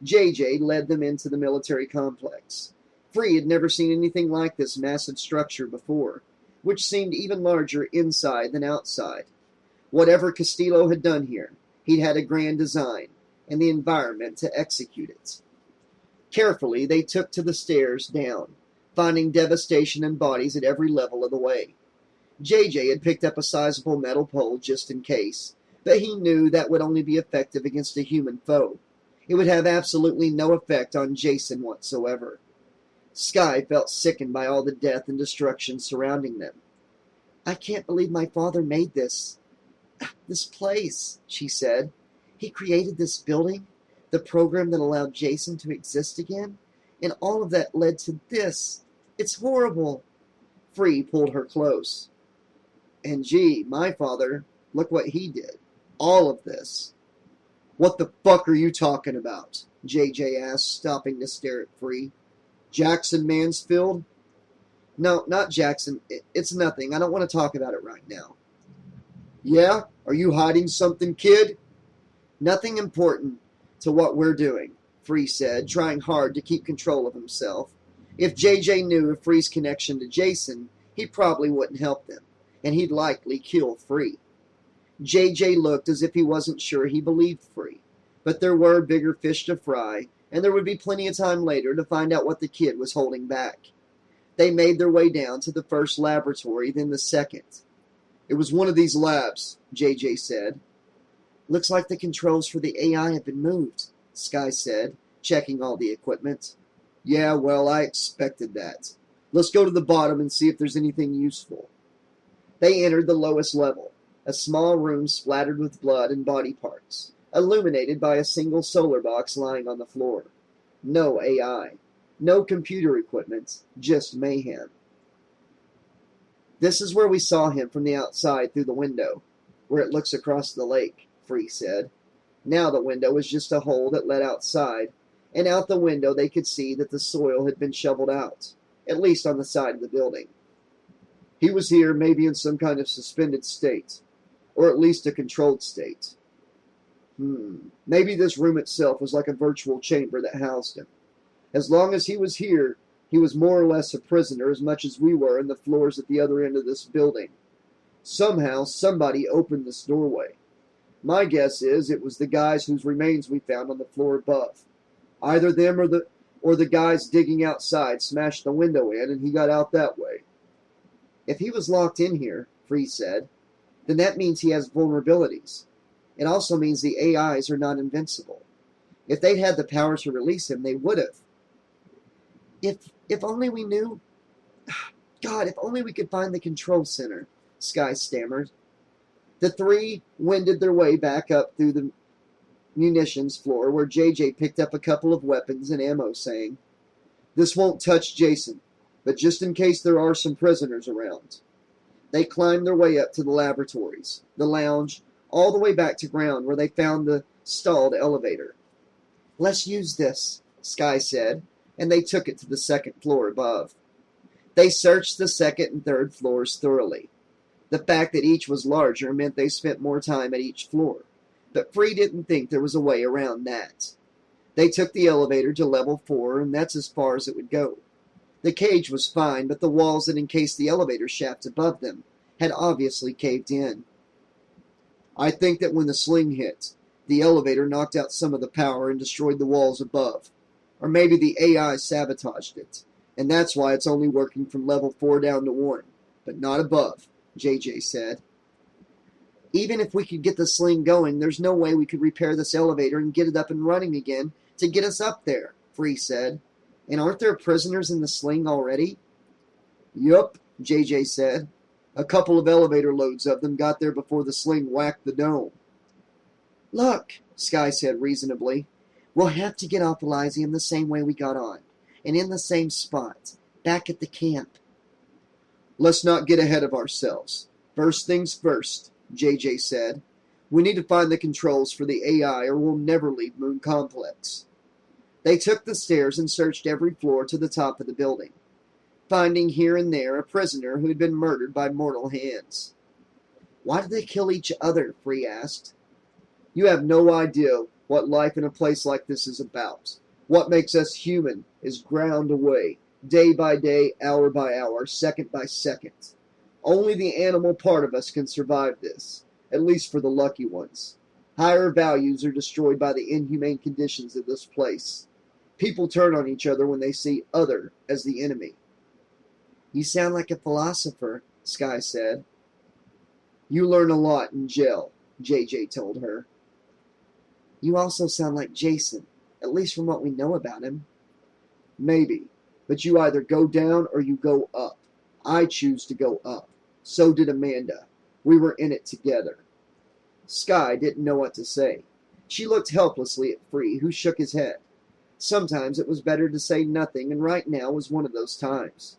JJ led them into the military complex. Free had never seen anything like this massive structure before, which seemed even larger inside than outside. Whatever Castillo had done here, he'd had a grand design and the environment to execute it. Carefully, they took to the stairs down, finding devastation and bodies at every level of the way. JJ had picked up a sizable metal pole just in case, but he knew that would only be effective against a human foe. It would have absolutely no effect on Jason whatsoever. Sky felt sickened by all the death and destruction surrounding them. I can't believe my father made this place, she said. He created this building, the program that allowed Jason to exist again, and all of that led to this. It's horrible. Free pulled her close. And gee, my father, look what he did. All of this. What the fuck are you talking about? JJ asked, stopping to stare at Free. Jackson Mansfield? No, not Jackson. It's nothing. I don't want to talk about it right now. Yeah? Are you hiding something, kid? Nothing important to what we're doing, Free said, trying hard to keep control of himself. If JJ knew of Free's connection to Jason, he probably wouldn't help them, and he'd likely kill Free. JJ looked as if he wasn't sure he believed Free, but there were bigger fish to fry, and there would be plenty of time later to find out what the kid was holding back. They made their way down to the first laboratory, then the second. It was one of these labs, JJ said. Looks like the controls for the AI have been moved, Sky said, checking all the equipment. Yeah, well, I expected that. Let's go to the bottom and see if there's anything useful. They entered the lowest level, a small room splattered with blood and body parts, illuminated by a single solar box lying on the floor. No AI. No computer equipment, just mayhem. This is where we saw him from the outside through the window, where it looks across the lake, Free said. Now the window was just a hole that led outside, and out the window they could see that the soil had been shoveled out, at least on the side of the building. He was here maybe in some kind of suspended state, or at least a controlled state. Maybe this room itself was like a virtual chamber that housed him. As long as he was here, he was more or less a prisoner as much as we were in the floors at the other end of this building. Somehow, somebody opened this doorway. My guess is it was the guys whose remains we found on the floor above. Either them or the guys digging outside smashed the window in and he got out that way. If he was locked in here, Free said, then that means he has vulnerabilities. It also means the AIs are not invincible. If they'd had the power to release him, they would have. If only we knew... God, if only we could find the control center, Sky stammered. The 3 wended their way back up through the munitions floor where JJ picked up a couple of weapons and ammo, saying, This won't touch Jason, but just in case there are some prisoners around. They climbed their way up to the laboratories, the lounge, all the way back to ground where they found the stalled elevator. "Let's use this," Sky said, and they took it to the second floor above. They searched the second and third floors thoroughly. The fact that each was larger meant they spent more time at each floor, but Free didn't think there was a way around that. They took the elevator to level 4, and that's as far as it would go. The cage was fine, but the walls that encased the elevator shaft above them had obviously caved in. "I think that when the sling hit, the elevator knocked out some of the power and destroyed the walls above. Or maybe the AI sabotaged it, and that's why it's only working from level 4 down to 1, but not above," JJ said. "Even if we could get the sling going, there's no way we could repair this elevator and get it up and running again to get us up there," Free said. "And aren't there prisoners in the sling already?" "Yup," JJ said. "A couple of elevator loads of them got there before the sling whacked the dome." "Look," Sky said reasonably, "we'll have to get off Elysium the same way we got on, and in the same spot, back at the camp." "Let's not get ahead of ourselves. First things first," JJ said. "We need to find the controls for the AI or we'll never leave Moon Complex." They took the stairs and searched every floor to the top of the building, finding here and there a prisoner who had been murdered by mortal hands. "Why did they kill each other?" Free asked. "You have no idea what life in a place like this is about. What makes us human is ground away, day by day, hour by hour, second by second. Only the animal part of us can survive this, at least for the lucky ones. Higher values are destroyed by the inhumane conditions of this place. People turn on each other when they see other as the enemy." "You sound like a philosopher," Sky said. "You learn a lot in jail," JJ told her. "You also sound like Jason, at least from what we know about him." "Maybe, but you either go down or you go up. I choose to go up. So did Amanda. We were in it together." Sky didn't know what to say. She looked helplessly at Free, who shook his head. Sometimes it was better to say nothing, and right now was one of those times.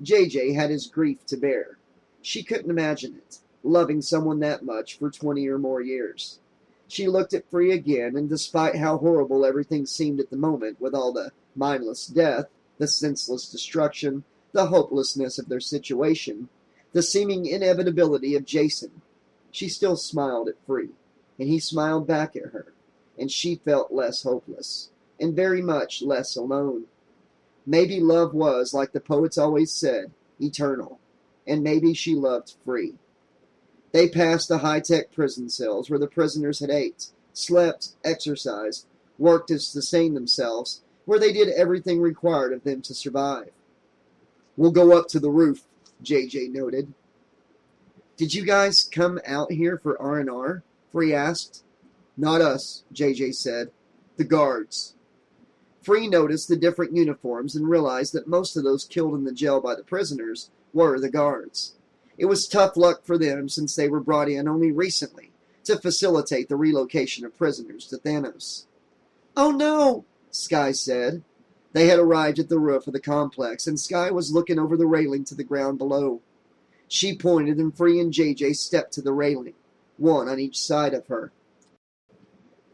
JJ had his grief to bear. She couldn't imagine it, loving someone that much for 20 or more years. She looked at Free again, and despite how horrible everything seemed at the moment, with all the mindless death, the senseless destruction, the hopelessness of their situation, the seeming inevitability of Jason, she still smiled at Free, and he smiled back at her, and she felt less hopeless, and very much less alone. Maybe love was, like the poets always said, eternal, and maybe she loved Free. They passed the high-tech prison cells where the prisoners had ate, slept, exercised, worked to sustain themselves, where they did everything required of them to survive. "We'll go up to the roof," JJ noted. "Did you guys come out here for R&R? Free asked. "Not us," JJ said. "The guards." Free noticed the different uniforms and realized that most of those killed in the jail by the prisoners were the guards. It was tough luck for them since they were brought in only recently to facilitate the relocation of prisoners to Thanos. "Oh no," Sky said. They had arrived at the roof of the complex, and Sky was looking over the railing to the ground below. She pointed, and Free and JJ stepped to the railing, one on each side of her.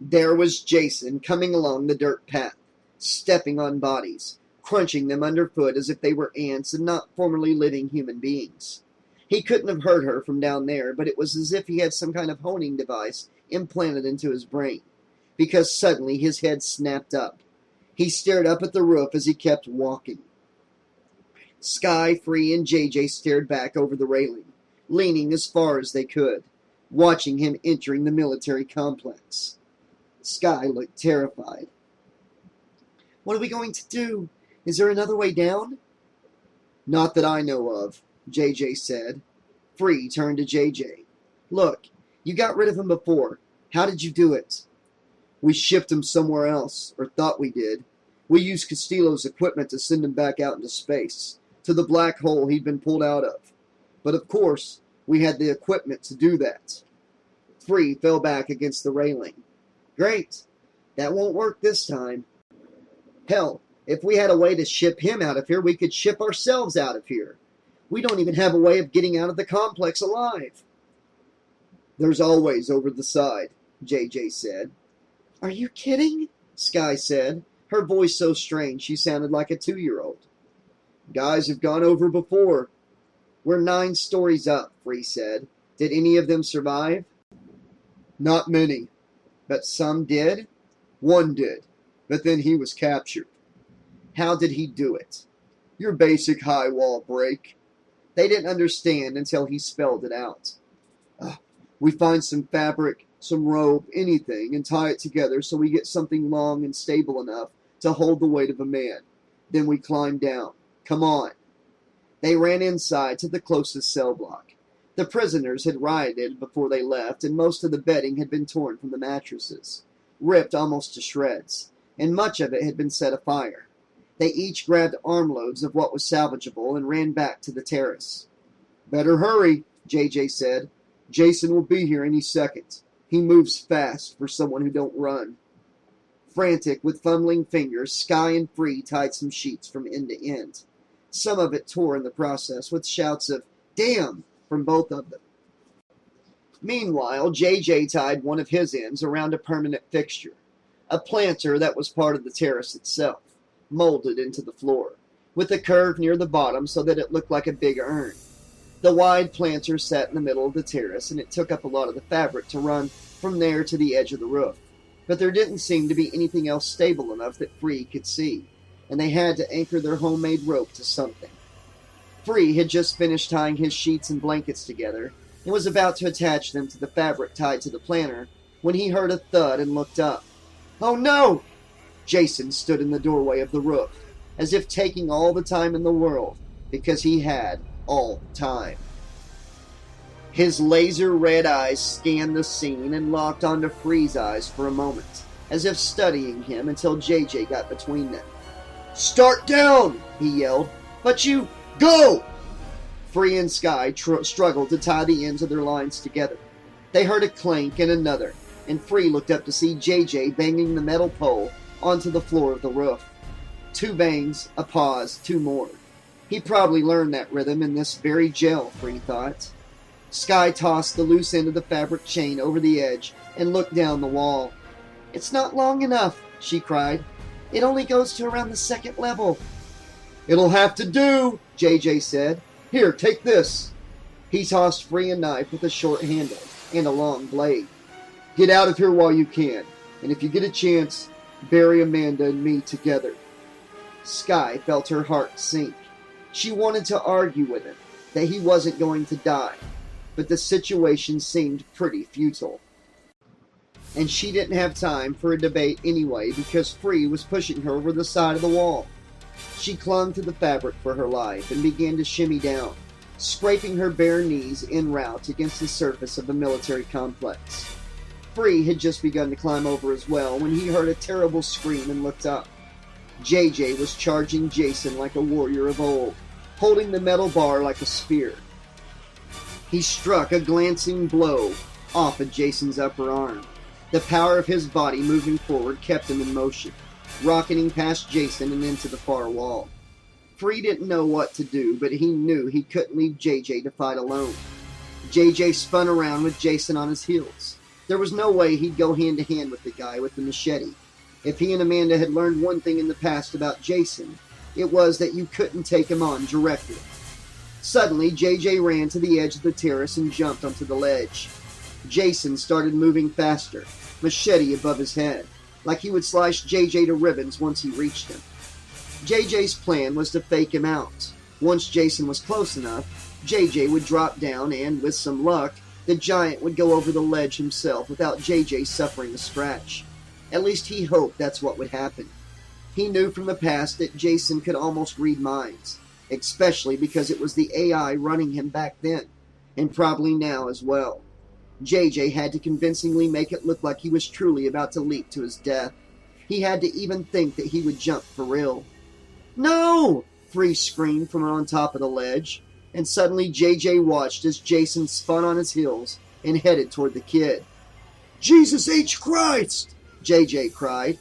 There was Jason coming along the dirt path, stepping on bodies, crunching them underfoot as if they were ants and not formerly living human beings. He couldn't have heard her from down there, but it was as if he had some kind of honing device implanted into his brain, because suddenly his head snapped up. He stared up at the roof as he kept walking. Sky, Free, and JJ stared back over the railing, leaning as far as they could, watching him entering the military complex. Sky looked terrified. "What are we going to do? Is there another way down?" "Not that I know of," JJ said. Free turned to JJ. "Look, you got rid of him before. How did you do it?" "We shipped him somewhere else, or thought we did. We used Castillo's equipment to send him back out into space, to the black hole he'd been pulled out of. But of course, we had the equipment to do that." Free fell back against the railing. "Great. That won't work this time. Hell, if we had a way to ship him out of here, we could ship ourselves out of here. We don't even have a way of getting out of the complex alive." There's always over the side, JJ said. Are you kidding? Sky said, her voice so strange she sounded like a 2-year-old. Guys have gone over before. We're 9 stories up, Free said. Did any of them survive? Not many, but some did. One did, but then he was captured. How did he do it? Your basic high wall break. They didn't understand until he spelled it out. We find some fabric, some rope, anything, and tie it together so we get something long and stable enough to hold the weight of a man. Then we climb down. Come on. They ran inside to the closest cell block. The prisoners had rioted before they left, and most of the bedding had been torn from the mattresses, ripped almost to shreds, and much of it had been set afire. They each grabbed armloads of what was salvageable and ran back to the terrace. Better hurry, JJ said. Jason will be here any second. He moves fast for someone who don't run. Frantic, with fumbling fingers, Sky and Free tied some sheets from end to end. Some of it tore in the process, with shouts of, "Damn!" from both of them. Meanwhile, JJ tied one of his ends around a permanent fixture, a planter that was part of the terrace itself, molded into the floor, with a curve near the bottom so that it looked like a big urn. The wide planter sat in the middle of the terrace, and it took up a lot of the fabric to run from there to the edge of the roof. But there didn't seem to be anything else stable enough that Free could see, and they had to anchor their homemade rope to something. Free had just finished tying his sheets and blankets together, and was about to attach them to the fabric tied to the planter, when he heard a thud and looked up. Oh no! Jason stood in the doorway of the roof, as if taking all the time in the world, because he had all time. His laser-red eyes scanned the scene and locked onto Free's eyes for a moment, as if studying him until JJ got between them. Start down, he yelled. But you, go! Free and Sky struggled to tie the ends of their lines together. They heard a clank and another, and Free looked up to see JJ banging the metal pole onto the floor of the roof. 2 bangs, a pause, 2 more. He probably learned that rhythm in this very jail, Free thought. Sky tossed the loose end of the fabric chain over the edge and looked down the wall. It's not long enough, she cried. It only goes to around the 2nd level. It'll have to do, JJ said. Here, take this. He tossed Free a knife with a short handle and a long blade. Get out of here while you can, and if you get a chance, bury Amanda and me together. Sky felt her heart sink. She wanted to argue with him that he wasn't going to die, but the situation seemed pretty futile. And she didn't have time for a debate anyway because Free was pushing her over the side of the wall. She clung to the fabric for her life and began to shimmy down, scraping her bare knees en route against the surface of the military complex. Free had just begun to climb over as well when he heard a terrible scream and looked up. JJ was charging Jason like a warrior of old, holding the metal bar like a spear. He struck a glancing blow off of Jason's upper arm. The power of his body moving forward kept him in motion, rocketing past Jason and into the far wall. Free didn't know what to do, but he knew he couldn't leave JJ to fight alone. JJ spun around with Jason on his heels. There was no way he'd go hand to hand with the guy with the machete. If he and Amanda had learned one thing in the past about Jason, it was that you couldn't take him on directly. Suddenly, JJ ran to the edge of the terrace and jumped onto the ledge. Jason started moving faster, machete above his head, like he would slice JJ to ribbons once he reached him. JJ's plan was to fake him out. Once Jason was close enough, JJ would drop down and, with some luck, the giant would go over the ledge himself without JJ suffering a scratch. At least he hoped that's what would happen. He knew from the past that Jason could almost read minds, especially because it was the AI running him back then, and probably now as well. JJ had to convincingly make it look like he was truly about to leap to his death. He had to even think that he would jump for real. No! Free screamed from on top of the ledge, and suddenly JJ watched as Jason spun on his heels and headed toward the kid. Jesus H. Christ! JJ cried.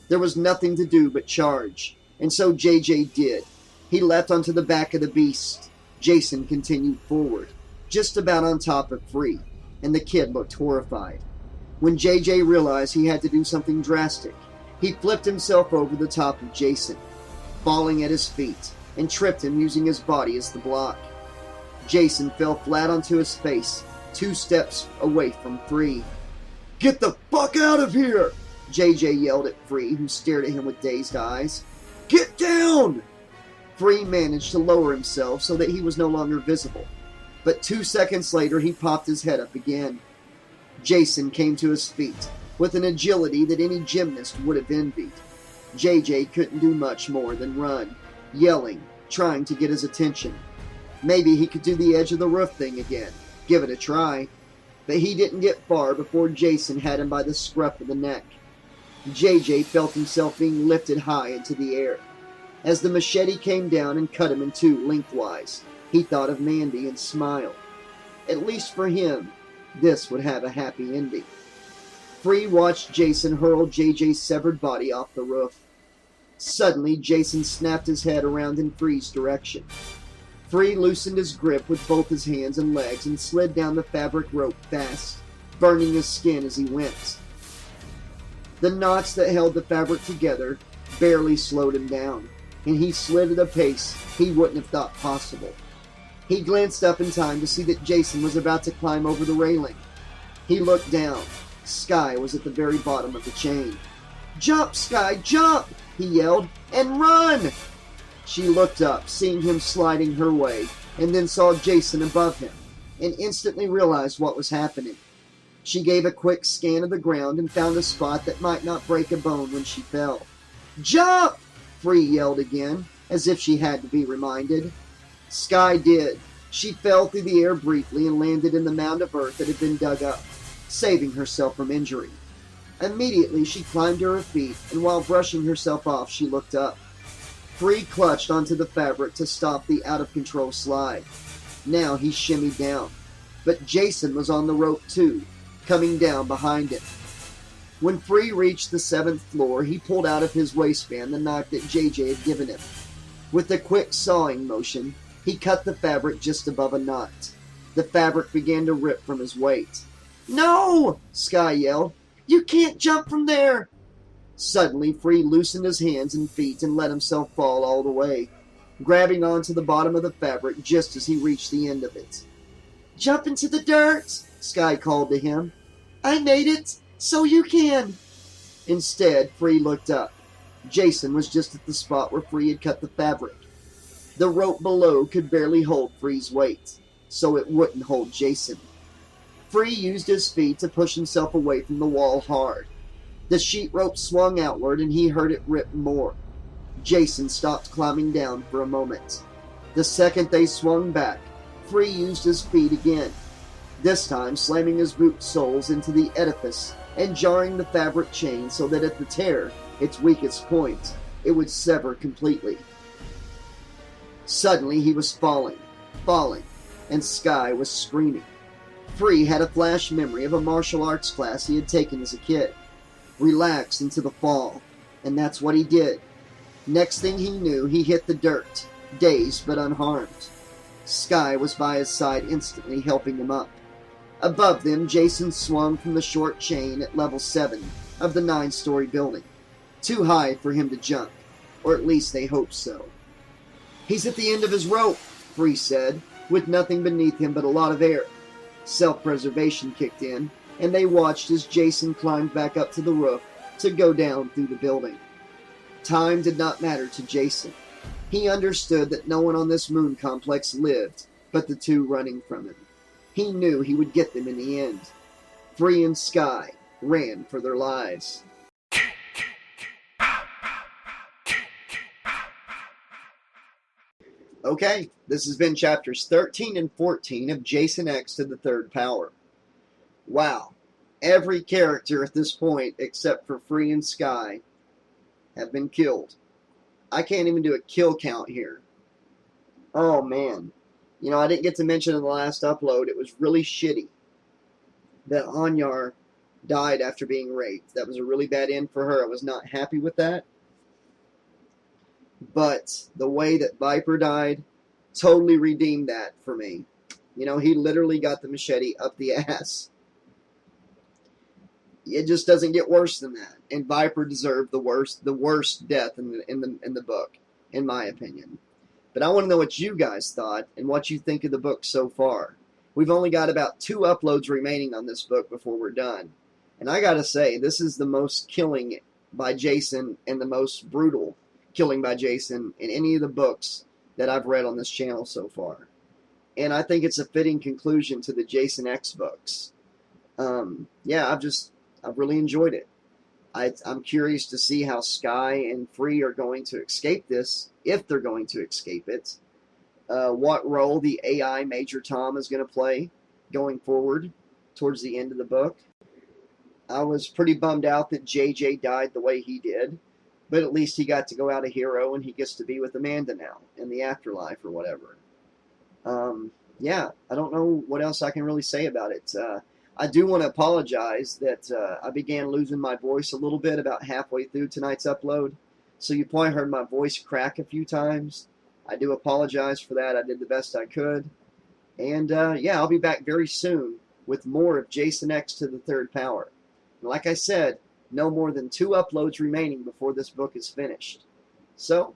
There was nothing to do but charge, and so JJ did. He leapt onto the back of the beast. Jason continued forward, just about on top of Free. and the kid looked horrified. When JJ realized he had to do something drastic, he flipped himself over the top of Jason, falling at his feet, and tripped him using his body as the block. Jason fell flat onto his face, 2 steps away from Free. "Get the fuck out of here!" JJ yelled at Free, who stared at him with dazed eyes. "Get down!" Free managed to lower himself so that he was no longer visible, but 2 seconds later he popped his head up again. Jason came to his feet with an agility that any gymnast would have envied. JJ couldn't do much more than run, yelling, trying to get his attention. Maybe he could do the edge of the roof thing again, give it a try, but he didn't get far before Jason had him by the scruff of the neck. JJ felt himself being lifted high into the air. As the machete came down and cut him in 2 lengthwise, he thought of Mandy and smiled. At least for him, this would have a happy ending. Free watched Jason hurl JJ's severed body off the roof. Suddenly, Jason snapped his head around in Free's direction. Free loosened his grip with both his hands and legs and slid down the fabric rope fast, burning his skin as he went. The knots that held the fabric together barely slowed him down, and he slid at a pace he wouldn't have thought possible. He glanced up in time to see that Jason was about to climb over the railing. He looked down. Sky was at the very bottom of the chain. "Jump, Sky, jump!" he yelled, "and run!" She looked up, seeing him sliding her way, and then saw Jason above him, and instantly realized what was happening. She gave a quick scan of the ground and found a spot that might not break a bone when she fell. "Jump!" Free yelled again, as if she had to be reminded. Sky did. She fell through the air briefly and landed in the mound of earth that had been dug up, saving herself from injury. Immediately she climbed to her feet, and while brushing herself off, she looked up. Free clutched onto the fabric to stop the out-of-control slide. Now he shimmied down, but Jason was on the rope too, coming down behind him. When Free reached the 7th floor, he pulled out of his waistband the knife that JJ had given him. With a quick sawing motion, he cut the fabric just above a knot. The fabric began to rip from his weight. "No!" Sky yelled. "You can't jump from there!" Suddenly, Free loosened his hands and feet and let himself fall all the way, grabbing onto the bottom of the fabric just as he reached the end of it. "Jump into the dirt!" Sky called to him. "I made it, so you can!" Instead, Free looked up. Jason was just at the spot where Free had cut the fabric. The rope below could barely hold Free's weight, so it wouldn't hold Jason. Free used his feet to push himself away from the wall hard. The sheet rope swung outward and he heard it rip more. Jason stopped climbing down for a moment. The second they swung back, Free used his feet again, this time slamming his boot soles into the edifice and jarring the fabric chain so that at the tear, its weakest point, it would sever completely. Suddenly he was falling, and Sky was screaming. Free had a flash memory of a martial arts class he had taken as a kid. Relax into the fall, and that's what he did. Next thing he knew, he hit the dirt, dazed but unharmed. Sky was by his side instantly, helping him up. Above them, Jason swung from the short chain at level 7 of the 9-story building. Too high for him to jump, or at least they hoped so. "He's at the end of his rope," Free said, with nothing beneath him but a lot of air. Self-preservation kicked in, and they watched as Jason climbed back up to the roof to go down through the building. Time did not matter to Jason. He understood that no one on this moon complex lived but the 2 running from him. He knew he would get them in the end. Free and Sky ran for their lives. Okay, this has been chapters 13 and 14 of Jason X to the 3rd Power. Wow, every character at this point, except for Free and Sky, have been killed. I can't even do a kill count here. Oh man. You know, I didn't get to mention in the last upload, it was really shitty that Anyar died after being raped. That was a really bad end for her. I was not happy with that. But the way that Viper died totally redeemed that for me. You know, he literally got the machete up the ass. It just doesn't get worse than that. And Viper deserved the worst death in the book, in my opinion. But I want to know what you guys thought and what you think of the book so far. We've only got about 2 uploads remaining on this book before we're done. And I gotta say, this is the most killing by Jason and the most brutal killing by Jason in any of the books that I've read on this channel so far. And I think it's a fitting conclusion to the Jason X books. Yeah, I've really enjoyed it. I'm curious to see how Sky and Free are going to escape this, if they're going to escape it. What role the AI Major Tom is going to play going forward towards the end of the book. I was pretty bummed out that JJ died the way he did, but at least he got to go out a hero and he gets to be with Amanda now in the afterlife or whatever. Yeah, I don't know what else I can really say about it. I do want to apologize that I began losing my voice a little bit about halfway through tonight's upload, so you probably heard my voice crack a few times. I do apologize for that. I did the best I could. And yeah, I'll be back very soon with more of Jason X to the Third Power. And like I said, no more than 2 uploads remaining before this book is finished. So,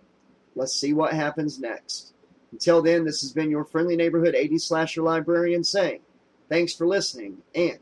let's see what happens next. Until then, this has been your friendly neighborhood 80s slasher librarian saying, thanks for listening, and